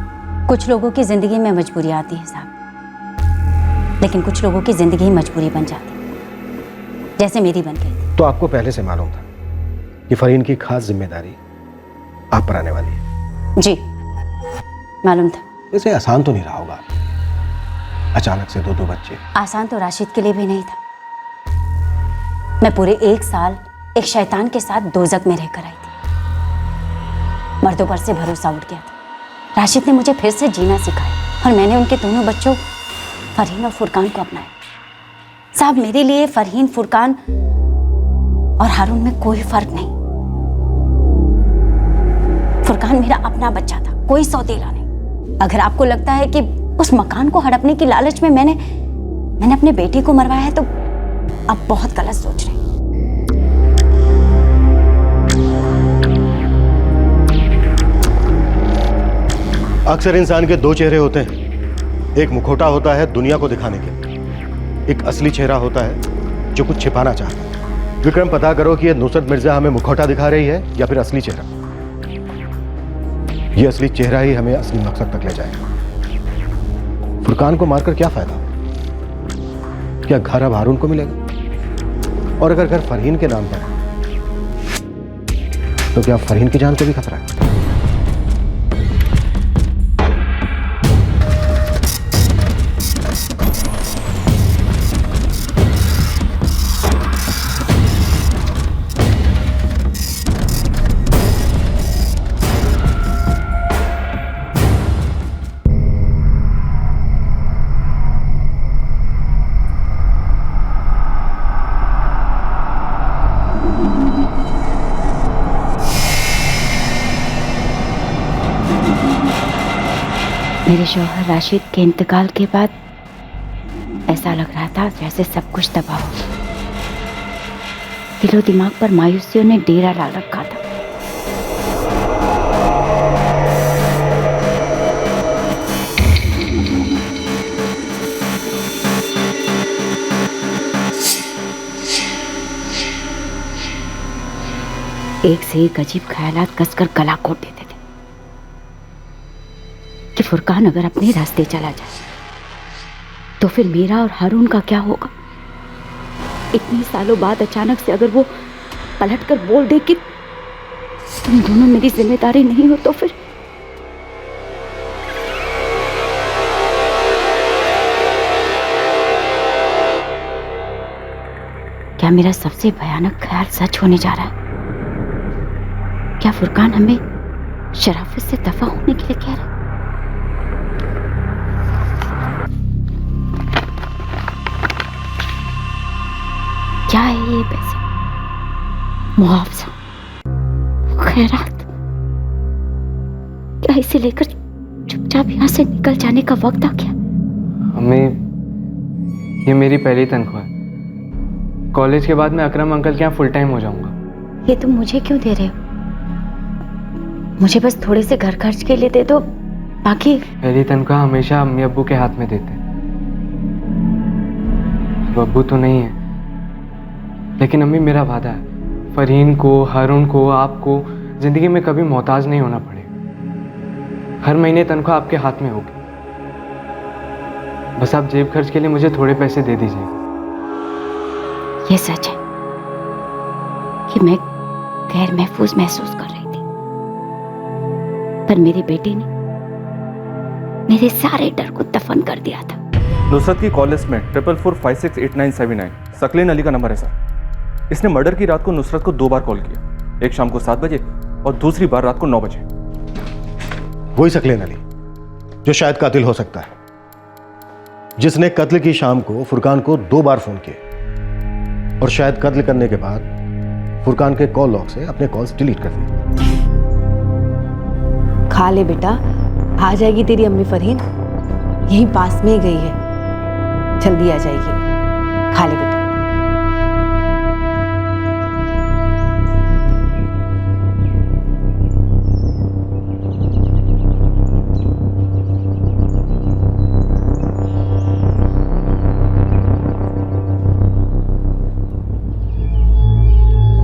Speaker 20: कुछ लोगों की जिंदगी में मजबूरी आती है साहब, लेकिन कुछ लोगों की जिंदगी मजबूरी बन जाती, जैसे मेरी बन गई।
Speaker 1: तो आपको पहले से मालूम था कि फरहीन की खास जिम्मेदारी आप पर आने वाली है?
Speaker 20: जी मालूम था।
Speaker 1: वैसे आसान तो नहीं रहा होगा, अचानक से 2 बच्चे।
Speaker 20: आसान तो राशिद के लिए भी नहीं था। मैं पूरे 1 साल एक शैतान के साथ दोजक में रहकर आई थी। मर्दों पर से भरोसा उठ गया था। राशिद ने मुझे फिर से जीना सिखाया, और मैंने उनके दोनों बच्चों फरहीन और फुरकान को अपनाया। साहब मेरे लिए फरहीन, फुरकान और हारून में कोई फर्क नहीं। फुरकान मेरा अपना बच्चा था, कोई सौतेला नहीं। अगर आपको लगता है कि उस मकान को हड़पने की लालच में मैंने अपने बेटे को मरवाया है तो आप बहुत गलत सोच रहे हैं।
Speaker 1: अक्सर इंसान के 2 चेहरे होते हैं। एक मुखौटा होता है दुनिया को दिखाने के, एक असली चेहरा होता है जो कुछ छिपाना चाहता है। विक्रम, पता करो कि ये नुसरत मिर्जा हमें मुखौटा दिखा रही है या फिर असली चेहरा। ये असली चेहरा ही हमें असली मकसद तक ले जाएगा। फुरकान को मारकर क्या फायदा? क्या घर अब हारून को मिलेगा? और अगर घर फरहीन के नाम पर है तो क्या फरहीन की जान को भी खतरा है?
Speaker 20: मेरे शौहर राशिद के इंतकाल के बाद ऐसा लग रहा था जैसे सब कुछ तबाह हो गया। दिलो दिमाग पर मायूसियों ने डेरा डाल रखा था। एक से एक अजीब ख्यालात कसकर गला घोट देते थे कि फुरकान अगर अपने रास्ते चला जाए तो फिर मेरा और हारून का क्या होगा। इतने सालों बाद अचानक से अगर वो पलटकर बोल दे कि तुम दोनों मेरी जिम्मेदारी नहीं हो तो फिर क्या मेरा सबसे भयानक ख्याल सच होने जा रहा है? क्या फुरकान हमें शराफत से दफा होने के लिए कह रहा है? क्या है ये पैसे? मुआवजा, खैरात? क्या इसे लेकर चुपचाप यहाँ से निकल जाने का वक्त आ गया?
Speaker 10: अम्मी, ये मेरी पहली तनख्वाह है। कॉलेज के बाद मैं अकरम अंकल के यहाँ फुल टाइम हो जाऊंगा।
Speaker 20: ये तुम मुझे क्यों दे रहे हो? मुझे बस थोड़े से घर खर्च के लिए दे दो, बाकी।
Speaker 10: पहली तनख्वाह हमेशा अम्मी अब्बू के हाथ में देते हैं। अब अब्बू तो नहीं है, लेकिन अम्मी मेरा वादा है, फरहीन को, हारून को, आपको जिंदगी में कभी मोहताज नहीं होना पड़ेगा। हर महीने तनख्वाह आपके हाथ में होगी। बस आप जेब खर्च के लिए मुझे थोड़े पैसे दे दीजिएगा।
Speaker 20: ये सच है कि मैं गैर महफूज महसूस कर रही थी, पर मेरी बेटी ने मेरे सारे डर को दफन कर दिया था।
Speaker 13: नुसरत की कॉल लिस्ट में 44468979 सकलेन अली का नंबर है सर। इसने मर्डर की रात को नुसरत को 2 बार कॉल किया, एक शाम को 7 बजे और दूसरी बार रात को 9 बजे।
Speaker 1: वही सकलेन अली जो शायद कातिल हो सकता है, जिसने कत्ल की शाम को फुरकान को 2 बार फोन किए और शायद कत्ल करने के बाद फुरकान के कॉल लॉग से अपने कॉल्स डिलीट कर दिए।
Speaker 5: खा ले बेटा, आ जाएगी तेरी अम्मी फरहीन, यहीं पास में ही गई है, जल्दी आ जाएगी। खा ले बेटा।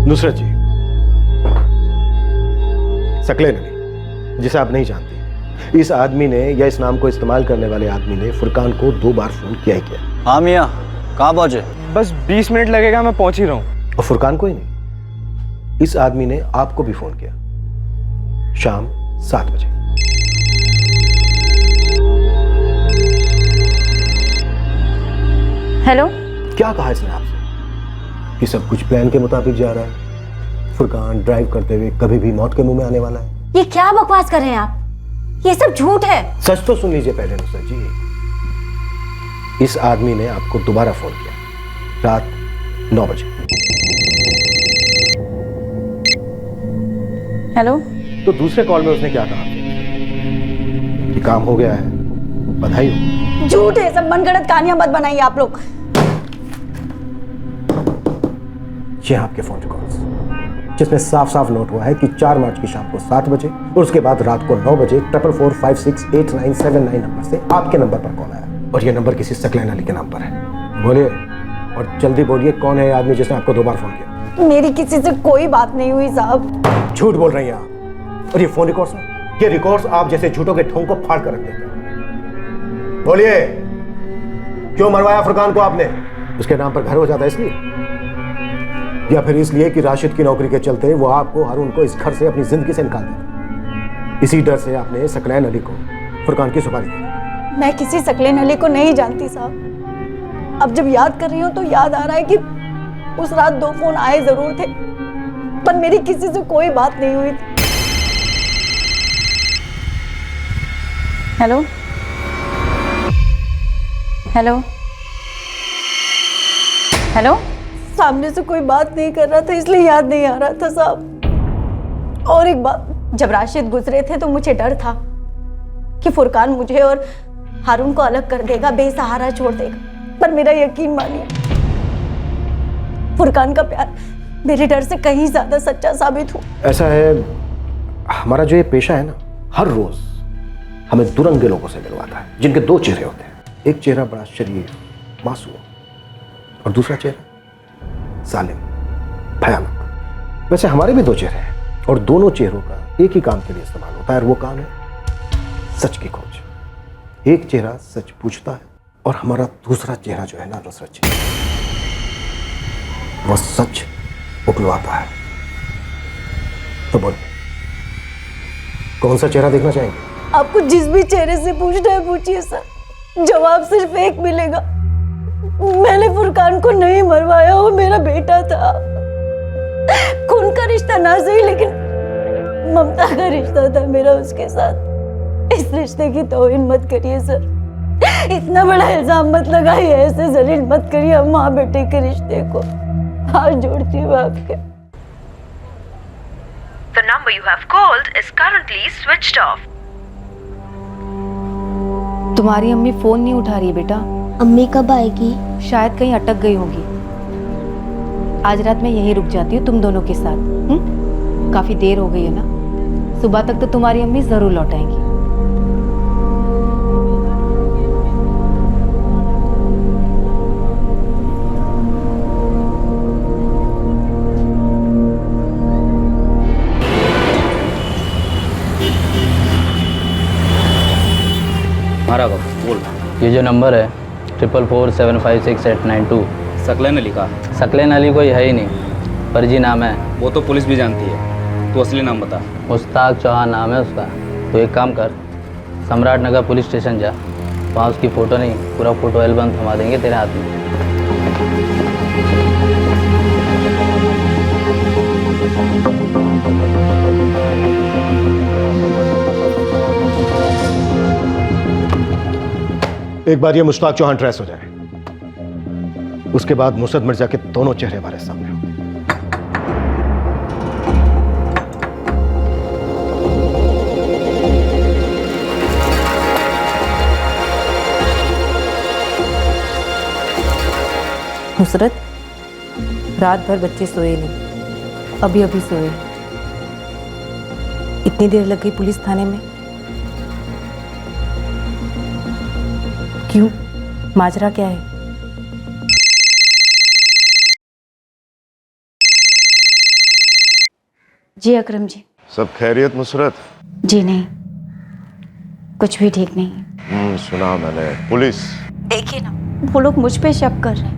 Speaker 1: नुसरत जी, सकलेन अली जिसे आप नहीं जानती, इस आदमी ने या इस नाम को इस्तेमाल करने वाले आदमी ने फुरकान को 2 बार फोन किया ही किया।
Speaker 9: हाँ मियाँ, कहाँ पहुँचे?
Speaker 10: बस 20 मिनट लगेगा, मैं पहुँच ही रहा हूँ।
Speaker 1: और फुरकान को ही नहीं, इस आदमी ने आपको भी फोन किया शाम 7 बजे।
Speaker 20: हेलो।
Speaker 1: क्या कहा इसने आपसे कि सब कुछ प्लान के मुताबिक जा रहा है? फुरकान ड्राइव करते हुए कभी भी मौत के मुंह में आने वाला है?
Speaker 20: ये क्या बकवास कर रहे हैं आप? ये सब झूठ है।
Speaker 1: सच तो सुन लीजिए पहले नुसरत जी। इस आदमी ने आपको दोबारा फोन किया रात 9 बजे।
Speaker 20: हेलो।
Speaker 1: तो दूसरे कॉल में उसने क्या कहा कि काम हो गया है, बधाई हो?
Speaker 5: झूठ है सब, मनगढ़ंत कहानियां मत बनाइए आप लोग।
Speaker 1: ये आपके फोन रिकॉर्ड्स जिसमें साफ साफ नोट हुआ है कि 4 मार्च की शाम को 7 बजे और उसके बाद रात को 9 बजे 44468979 नंबर से आपके नंबर पर कॉल आया और ये नंबर किसी सकलेन अली के नाम पर है। बोलिए और जल्दी बोलिए, कौन है ये आदमी जिसने आपको 2 बार फोन किया?
Speaker 5: मेरी किसी से कोई बात नहीं हुई साहब।
Speaker 1: झूठ बोल रही हैं आप। और ये फोन रिकॉर्ड्स में, ये रिकॉर्ड्स आप जैसे झूठों के ठोंग को फाड़ कर रख देते हैं। बोलिए, क्यों मरवाया फुरकान को आपने? उसके नाम पर घर हो जाता है इसलिए, या फिर इसलिए कि राशिद की नौकरी के चलते वो आपको, हारून को इस घर से, अपनी जिंदगी से निकाल देगा? इसी डर से आपने सकलेन अली को फुरकान की सुपारी दी।
Speaker 5: मैं किसी सकलेन अली को नहीं जानती साहब। अब जब याद कर रही हूँ तो याद आ रहा है कि उस रात 2 फोन आए जरूर थे, पर मेरी किसी से कोई बात नहीं हुई थी।
Speaker 20: हेलो। हेलो। हेलो।
Speaker 5: सामने से कोई बात नहीं कर रहा था इसलिए याद नहीं आ रहा था साहब। और एक बात, जब राशिद गुजरे थे तो मुझे डर था कि फुरकान मुझे और हारून को अलग कर देगा, बेसहारा छोड़ देगा, पर मेरा यकीन मानिए, फुरकान का प्यार मेरे डर से कहीं ज्यादा सच्चा साबित हुआ।
Speaker 1: ऐसा है, हमारा जो ये पेशा है ना, हर रोज हमें दुरंगे लोगों से मिलवाता है जिनके 2 चेहरे होते हैं। एक चेहरा बड़ा शरीफ, मासूम, और दूसरा चेहरा जालिम, भयानक। वैसे हमारे भी 2 चेहरे हैं और दोनों चेहरों का एक ही काम के लिए इस्तेमाल होता है, और वो काम है सच की खोज। एक चेहरा सच पूछता है और हमारा दूसरा चेहरा जो है ना नुसरत जी, वो सच उगलवाता है। तो बोलिए, कौन सा चेहरा देखना चाहेंगे?
Speaker 5: आपको जिस भी चेहरे से पूछना है पूछिए सर, जवाब सिर्फ एक मिलेगा। मैंने फुरकान को नहीं मरवाया, वो मेरा बेटा था। खून का रिश्ता ना सही, लेकिन ममता का रिश्ता था मेरा उसके साथ। इस रिश्ते की तौहीन मत करिए सर, इतना बड़ा इल्जाम मत लगाइए, ऐसे जलील मत करिए माँ बेटे के रिश्ते को। हाथ जोड़ती हूँ आपके।
Speaker 6: The number you have called is currently switched off.
Speaker 11: तुम्हारी अम्मी फोन नहीं उठा रही है बेटा।
Speaker 5: अम्मी कब आएगी?
Speaker 11: शायद कहीं अटक गई होगी। आज रात मैं यहीं रुक जाती हूँ तुम दोनों के साथ। काफी देर हो गई है ना, सुबह तक तो तुम्हारी अम्मी जरूर लौट आएंगी।
Speaker 9: हमारा वक्त बोल।
Speaker 14: ये जो नंबर है 444756892
Speaker 9: सकलैन अली का।
Speaker 14: सकलैन अली कोई है ही नहीं, फर्जी नाम है।
Speaker 9: वो तो पुलिस भी जानती है, तो असली नाम बता।
Speaker 14: मुश्ताक चौहान नाम है उसका। तो एक काम कर, सम्राट नगर पुलिस स्टेशन जा, वहाँ उसकी फ़ोटो नहीं पूरा फ़ोटो एल्बम थमा देंगे तेरे हाथ में।
Speaker 1: एक बार ये मुश्ताक चौहान ट्रेस हो जाए, उसके बाद मुसद मिर्जा के दोनों चेहरे हमारे सामने होंगे।
Speaker 11: नुसरत, रात भर बच्चे सोए नहीं, अभी अभी सोए। इतनी देर लग गई पुलिस थाने में? क्यों, माजरा क्या है?
Speaker 20: जी अकरम जी।
Speaker 23: सब खैरियत नुसरत?
Speaker 20: जी नहीं, कुछ भी ठीक नहीं।
Speaker 23: सुना मैंने। पुलिस?
Speaker 20: देखिए ना, वो लोग मुझ पे शक कर रहे हैं,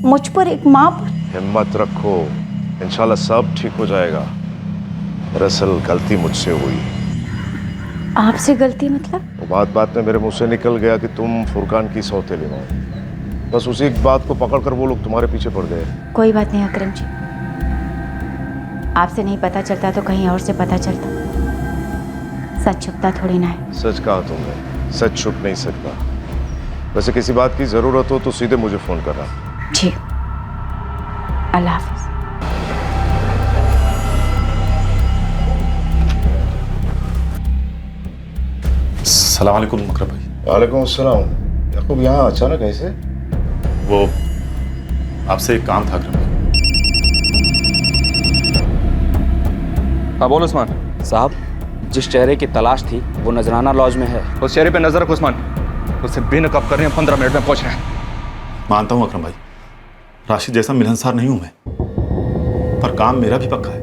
Speaker 20: मुझ पर, एक माँ पर।
Speaker 23: हिम्मत रखो, इंशाल्लाह सब ठीक हो जाएगा। दरअसल गलती मुझसे हुई।
Speaker 20: आपसे गलती मतलब?
Speaker 23: वो बात में मेरे मुंह से निकल गया कि तुम फुरकान की सौतेली हो। बस उसी एक बात को पकड़कर वो लोग तुम्हारे पीछे पड़ गए।
Speaker 20: कोई बात नहीं अकरम जी, आपसे नहीं पता चलता तो कहीं और से पता चलता। सच छुपता थोड़ी ना है।
Speaker 23: सच कहा तुमने, सच छुप नहीं सकता। वैसे किसी बात की जरूरत हो तो सीधे मुझे फोन करना।
Speaker 20: ठीक, अल्लाह हाफिज।
Speaker 8: अस्सलाम वालेकुम मकरम भाई।
Speaker 23: वालेकुम अस्सलाम। याकूब यहाँ अचानक ऐसे?
Speaker 8: वो आपसे एक काम था अकरम भाई।
Speaker 9: हाँ बोल उस्मान। साहब, जिस चेहरे की तलाश थी वो नजराना लॉज में है।
Speaker 13: उस चेहरे पे नजर रखो उस्मान, उससे बेनकाब करने हम 15 मिनट में पहुंच रहे हैं।
Speaker 8: मानता हूँ अकरम भाई, राशिद जैसा मिलनसार नहीं हूं मैं, पर काम मेरा भी पक्का है,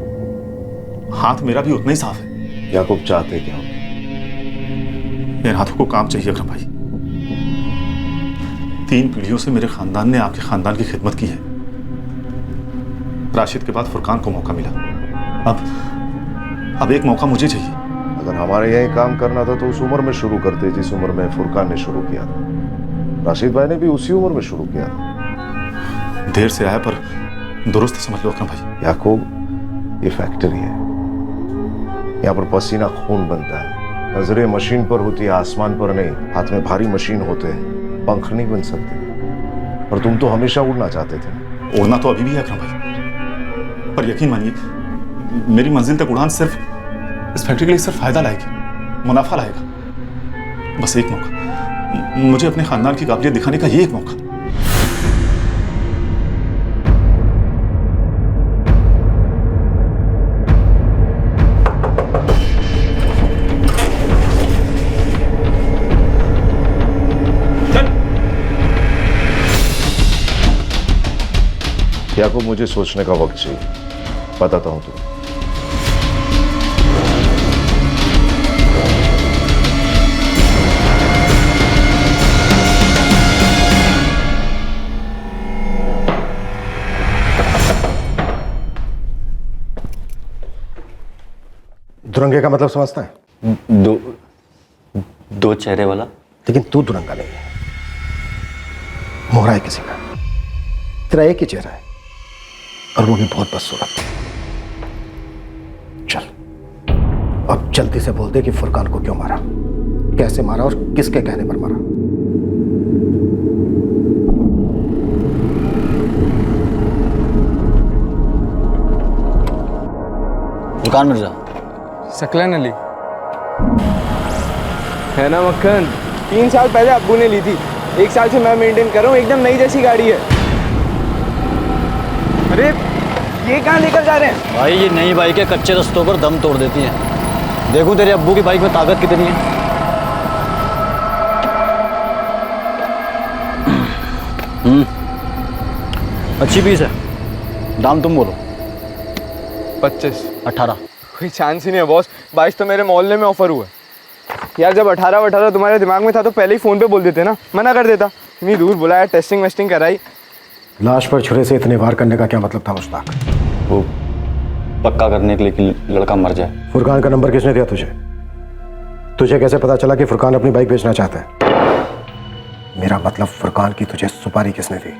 Speaker 8: हाथ मेरा भी उतना ही साफ है।
Speaker 23: याकूब चाहते क्या?
Speaker 8: मेरे हाथों को काम चाहिए अकरम भाई। 3 पीढ़ियों से मेरे खानदान ने आपके खानदान की खिदमत की है। राशिद के बाद फुरकान को मौका मिला, अब एक मौका मुझे चाहिए।
Speaker 23: अगर हमारे यही काम करना था तो उस उम्र में शुरू करते जिस उम्र में फुरकान ने शुरू किया था। राशिद भाई ने भी उसी उम्र में शुरू किया था।
Speaker 8: देर से आया पर दुरुस्त समझ लो अकरम भाई।
Speaker 23: याकूब, ये फैक्ट्री है, यहाँ पर पसीना खून बनता है। नजरें मशीन पर होती है, आसमान पर नहीं। हाथ में भारी मशीन होते हैं, पंख नहीं बन सकते। और तुम तो हमेशा उड़ना चाहते थे।
Speaker 8: उड़ना तो अभी भी है अकरम भाई, पर यकीन मानिए मेरी मंजिल तक उड़ान सिर्फ इस फैक्ट्री के लिए सिर्फ फायदा लाएगी, मुनाफा लाएगा। बस एक मौका, मुझे अपने खानदान की काबिलियत दिखाने का ये एक मौका।
Speaker 23: याकूब, मुझे सोचने का वक्त चाहिए, बताता हूं तुम्हें।
Speaker 1: दुरंगे का मतलब समझता है?
Speaker 7: दो चेहरे वाला।
Speaker 1: लेकिन तू दुरंगा नहीं है, मोहरा है किसी का। तेरा एक ही चेहरा है और वो भी बहुत बदसूरत। चल अब जल्दी से बोल दे कि फुरकान को क्यों मारा, कैसे मारा और किसके कहने पर मारा।
Speaker 14: फुरकान मिर्जा।
Speaker 10: सकलन अली है ना मक्खन? 3 साल पहले अब्बू ने ली थी, 1 साल से मैं मेंटेन कर रहा हूँ, एकदम नई जैसी गाड़ी है। अरे ये कहाँ लेकर जा रहे हैं?
Speaker 14: भाई ये नई बाइकें कच्चे रास्तों पर दम तोड़ देती हैं। देखो तेरे अब्बू की बाइक में ताकत कितनी है। अच्छी पीस है। दाम तुम बोलो।
Speaker 10: 25
Speaker 14: 18।
Speaker 10: कोई चांस ही नहीं है बॉस, 22 तो मेरे मोहल्ले में ऑफर हुआ है। यार जब 18 तुम्हारे दिमाग में था तो पहले ही फ़ोन पे बोल देते ना, मना कर देता। इतनी दूर बुलाया, टेस्टिंग वेस्टिंग कराई।
Speaker 1: लाश पर छुरे से इतने वार करने का क्या मतलब था मुश्ताक?
Speaker 14: वो पक्का करने के लिए कि लड़का मर जाए।
Speaker 1: फुरकान का नंबर किसने दिया तुझे? तुझे कैसे पता चला कि फुरकान अपनी बाइक बेचना चाहता है? मेरा मतलब फुरकान की तुझे सुपारी किसने दी?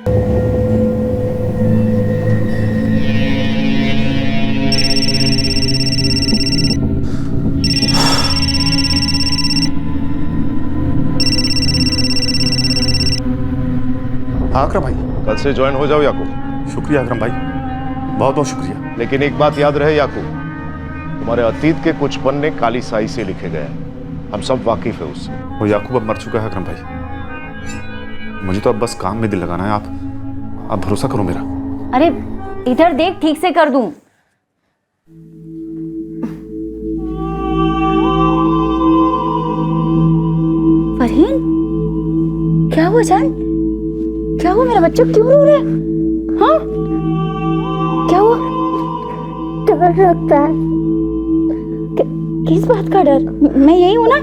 Speaker 23: अकरम भाई, कल से ज्वाइन हो जाओ याकूब।
Speaker 13: शुक्रिया अकरम भाई, बहुत बहुत शुक्रिया।
Speaker 23: लेकिन एक बात याद रहे याकूब, तुम्हारे अतीत के कुछ पन्ने काली स्याही से लिखे गए हैं, हम सब वाकिफ है उससे।
Speaker 13: वो याकूब अब मर चुका है अकरम भाई, मुझे तो अब बस काम में दिल लगाना है। आप भरोसा करो मेरा।
Speaker 20: अरे इधर देख, ठीक से कर दूं। फरहीन, क्या हुआ जान? क्या हुआ? मेरा बच्चा क्यों रो रहा है? हाँ क्या हुआ? डर लगता है। किस बात का डर? मैं यही हूं ना,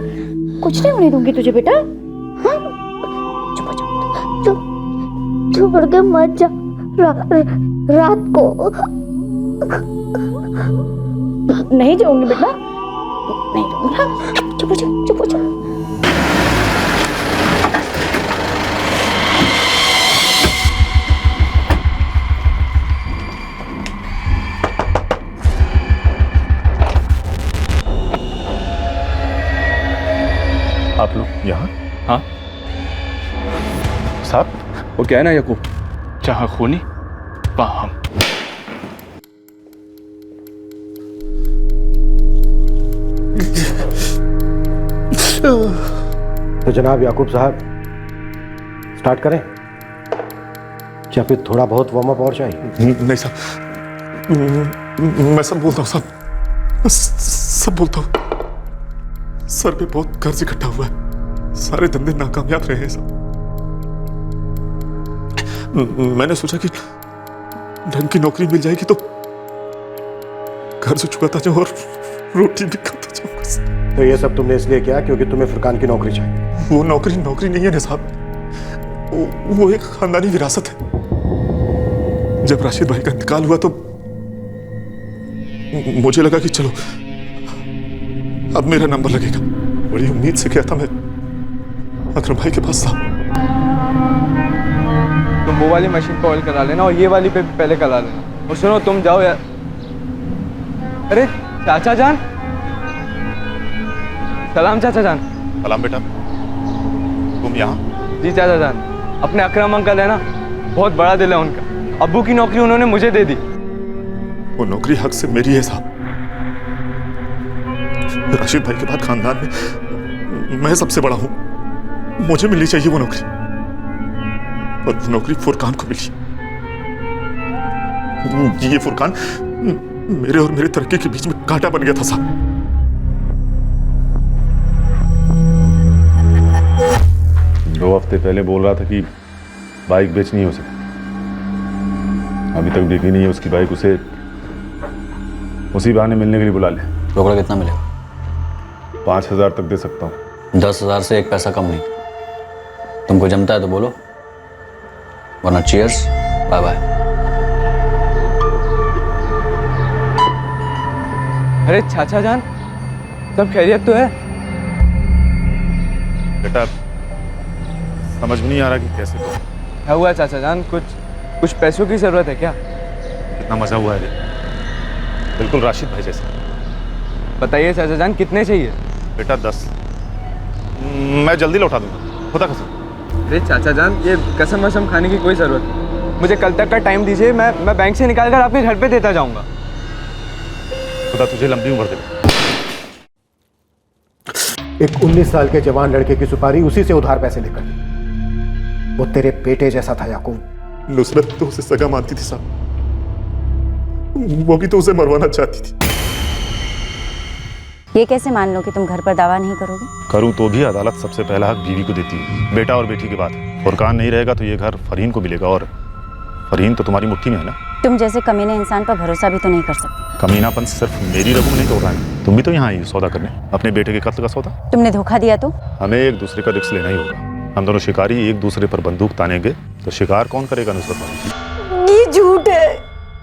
Speaker 20: कुछ नहीं होने दूंगी तुझे बेटा। हाँ चुप हो जा, चुप के मत जा। रात को नहीं जाऊंगी बेटा, नहीं जाऊंगी। चुप हो जा, चुप हो जा।
Speaker 13: आप लोग यहाँ? हाँ साहब, वो क्या है ना याकूब, जहाँ खूनी वहाँ हम।
Speaker 1: तो जनाब याकूब साहब, स्टार्ट करें या फिर थोड़ा बहुत वार्म अप और चाहिए?
Speaker 13: नहीं साहब, मैं सब बोलता हूँ साहब, सब बोलता हूँ। सर पे बहुत कर्ज इकट्ठा हुआ है, सारे धंधे नाकामयाब रहे हैं साहब। मैंने सोचा कि ढंग की नौकरी मिल जाएगी तो कर्ज चुकाता जाऊं और रोटी भी खाता जाऊंगा।
Speaker 1: तो ये सब तुमने इसलिए किया क्योंकि तुम्हें फुरकान की नौकरी चाहिए?
Speaker 13: वो नौकरी नहीं है ना साहब, वो एक खानदानी विरासत है। जब राशिद भाई का इंतकाल हुआ तो मुझे लगा कि चलो अब मेरा नंबर लगेगा। बड़ी उम्मीद से गया था मैं अकरम भाई के पास था।
Speaker 10: तुम वो वाली मशीन पे ऑयल करा लेना और ये वाली पे पहले करा लेना। और सुनो, तुम जाओ यार। अरे चाचा जान, सलाम चाचा जान।
Speaker 13: सलाम बेटा, तुम यहाँ?
Speaker 10: जी चाचा जान, अपने अकरम अंकल है ना, बहुत बड़ा दिल है उनका। अब्बू की नौकरी उन्होंने मुझे दे दी।
Speaker 13: वो नौकरी हक से मेरी है साहब। राशिद भाई के बाद खानदान में मैं सबसे बड़ा हूं, मुझे मिलनी चाहिए वो नौकरी। और वो नौकरी फुरकान को मिली। ये फुरकान मेरे और मेरे तरक्की के बीच में कांटा बन गया था साहब।
Speaker 23: 2 हफ्ते पहले बोल रहा था कि बाइक बेचनी हो सकती, अभी तक बिकी नहीं है उसकी बाइक। उसे उसी बहाने मिलने के लिए बुला ले।
Speaker 14: रोकड़ा कितना मिलेगा?
Speaker 23: 5000 तक दे सकता हूँ।
Speaker 14: 10,000 से 1 पैसा कम नहीं। तुमको जमता है तो बोलो, वरना चीयर्स, बाय बाय।
Speaker 10: अरे चाचा जान, सब खैरियत तो है?
Speaker 13: बेटा समझ में नहीं आ रहा कि कैसे।
Speaker 10: क्या हुआ चाचा जान? कुछ पैसों की जरूरत है क्या?
Speaker 13: कितना मजा हुआ है, बिल्कुल राशिद भाई जैसे।
Speaker 10: बताइए चाचा जान, कितने चाहिए?
Speaker 13: बेटा 10। मैं जल्दी लौटा दूंगा, खुदा कसम।
Speaker 10: अरे चाचा जान, ये कसम वसम खाने की कोई ज़रूरत नहीं। मुझे कल तक का टाइम दीजिए, मैं बैंक से निकाल कर अपने घर पे देता जाऊंगा।
Speaker 8: खुदा तुझे लंबी उम्र दे।
Speaker 1: एक 19 साल के जवान लड़के की सुपारी उसी से उधार पैसे लेकर दी। वो तेरे बेटे जैसा था याकूब।
Speaker 13: नुसरत तो उसे सगा मानती थी साहब, वो भी तो उसे मरवाना चाहती थी।
Speaker 20: ये कैसे मान लो कि तुम घर पर दावा नहीं करोगे?
Speaker 8: करूँ तो भी अदालत सबसे पहला हक बीवी को देती है। बेटा और बेटी के बाद फुरकान नहीं रहेगा तो ये घर फरहीन को मिलेगा, और फरहीन तो तुम्हारी मुट्ठी में है ना।
Speaker 20: तुम जैसे कमीने इंसान पर भरोसा भी तो नहीं कर सकते।
Speaker 8: कमीनापन सिर्फ मेरी रगू में नहीं तोड़ रहा है, तुम भी तो यहाँ आई सौदा करने, अपने बेटे के कत्ल का सौदा।
Speaker 20: तुमने धोखा दिया तो?
Speaker 8: हमें एक दूसरे का रिस्क लेना ही होगा। हम दोनों शिकारी एक दूसरे पर बंदूक तानेंगे तो शिकार कौन करेगा नुसरत?
Speaker 5: ये झूठ है।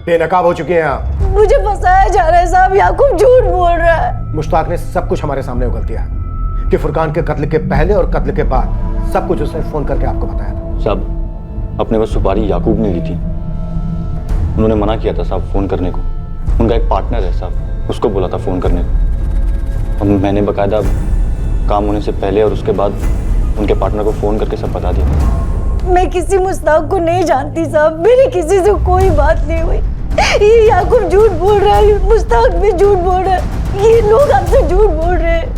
Speaker 1: बेनकाब हो चुके हैं आप।
Speaker 5: मुझे फंसाया जा रहा है साहब, याकूब झूठ बोल रहा है।
Speaker 1: मुश्ताक ने सब कुछ हमारे सामने उगल दिया कि फुरकान के कत्ल के पहले और कत्ल के बाद सब कुछ उसने फोन करके आपको बताया था।
Speaker 4: साहब, अपने पास सुपारी याकूब ने ली थी, उन्होंने मना किया था साहब फोन करने को। उनका एक पार्टनर है साहब, उसको बोला था फोन करने को। अब मैंने बकायदा काम होने से पहले और उसके बाद उनके पार्टनर को फोन करके सब बता दिया।
Speaker 5: मैं किसी मुश्ताक को नहीं जानती साहब, मेरी किसी से कोई बात नहीं हुई। ये याकूब झूठ बोल रहा है, मुश्ताक भी झूठ बोल रहा है, ये लोग आपसे झूठ बोल रहे हैं।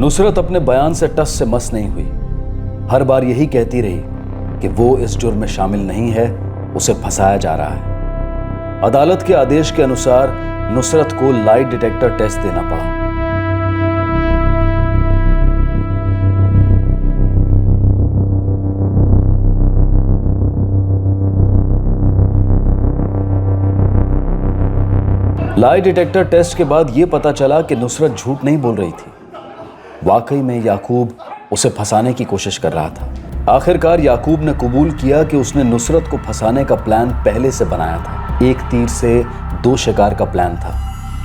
Speaker 3: नुसरत अपने बयान से टस से मस नहीं हुई। हर बार यही कहती रही कि वो इस जुर्म में शामिल नहीं है, उसे फंसाया जा रहा है। अदालत के आदेश के अनुसार नुसरत को लाई डिटेक्टर टेस्ट देना पड़ा। लाई डिटेक्टर टेस्ट के बाद यह पता चला कि नुसरत झूठ नहीं बोल रही थी। वाकई में याकूब उसे फंसाने की कोशिश कर रहा था। आखिरकार याकूब ने कबूल किया कि उसने नुसरत को फंसाने का प्लान पहले से बनाया था। एक तीर से दो शिकार का प्लान था,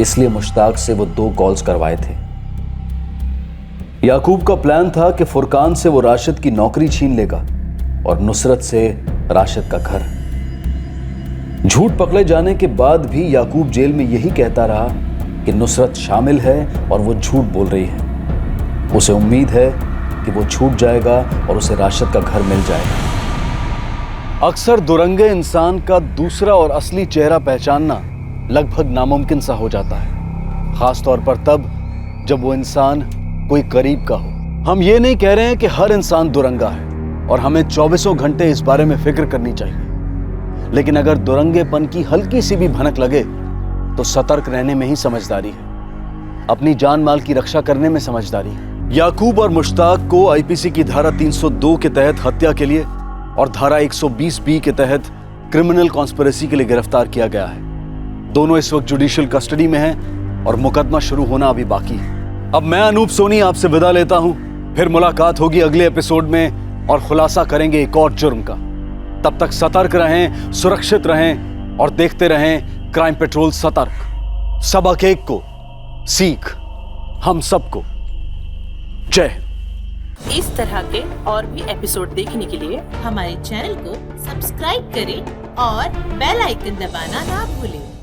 Speaker 3: इसलिए मुश्ताक से वो 2 कॉल्स करवाए थे। याकूब का प्लान था कि फुरकान से वो राशिद की नौकरी छीन लेगा और नुसरत से राशिद का घर। झूठ पकड़े जाने के बाद भी याकूब जेल में यही कहता रहा कि नुसरत शामिल है और वो झूठ बोल रही है। उसे उम्मीद है कि वो छूट जाएगा और उसे राशिद का घर मिल जाएगा। अक्सर दुरंगे इंसान का दूसरा और असली चेहरा पहचानना लगभग नामुमकिन सा हो जाता है, खास तौर पर तब जब वो इंसान कोई करीब का हो। हम ये नहीं कह रहे हैं कि हर इंसान दुरंगा है और हमें 24 घंटे इस बारे में फिक्र करनी चाहिए, लेकिन अगर दुरंगेपन की हल्की सी भी भनक लगे तो सतर्क रहने में ही समझदारी है, अपनी जान माल की रक्षा करने में समझदारी है। याकूब और मुश्ताक को आईपीसी की धारा 302 के तहत हत्या के लिए और धारा 120B के तहत क्रिमिनल कॉन्स्पिरेसी के लिए गिरफ्तार किया गया है। दोनों इस वक्त जुडिशियल कस्टडी में हैं और मुकदमा शुरू होना अभी बाकी है। अब मैं अनूप सोनी आपसे विदा लेता हूं, फिर मुलाकात होगी अगले एपिसोड में और खुलासा करेंगे एक और जुर्म का। तब तक सतर्क रहें, सुरक्षित रहें और देखते रहें क्राइम पेट्रोल सतर्क। सबक एक को सीख हम सबको। जय हिंद।
Speaker 16: इस तरह के और भी एपिसोड देखने के लिए हमारे चैनल को सब्सक्राइब करें और बेल आइकन दबाना ना भूलें।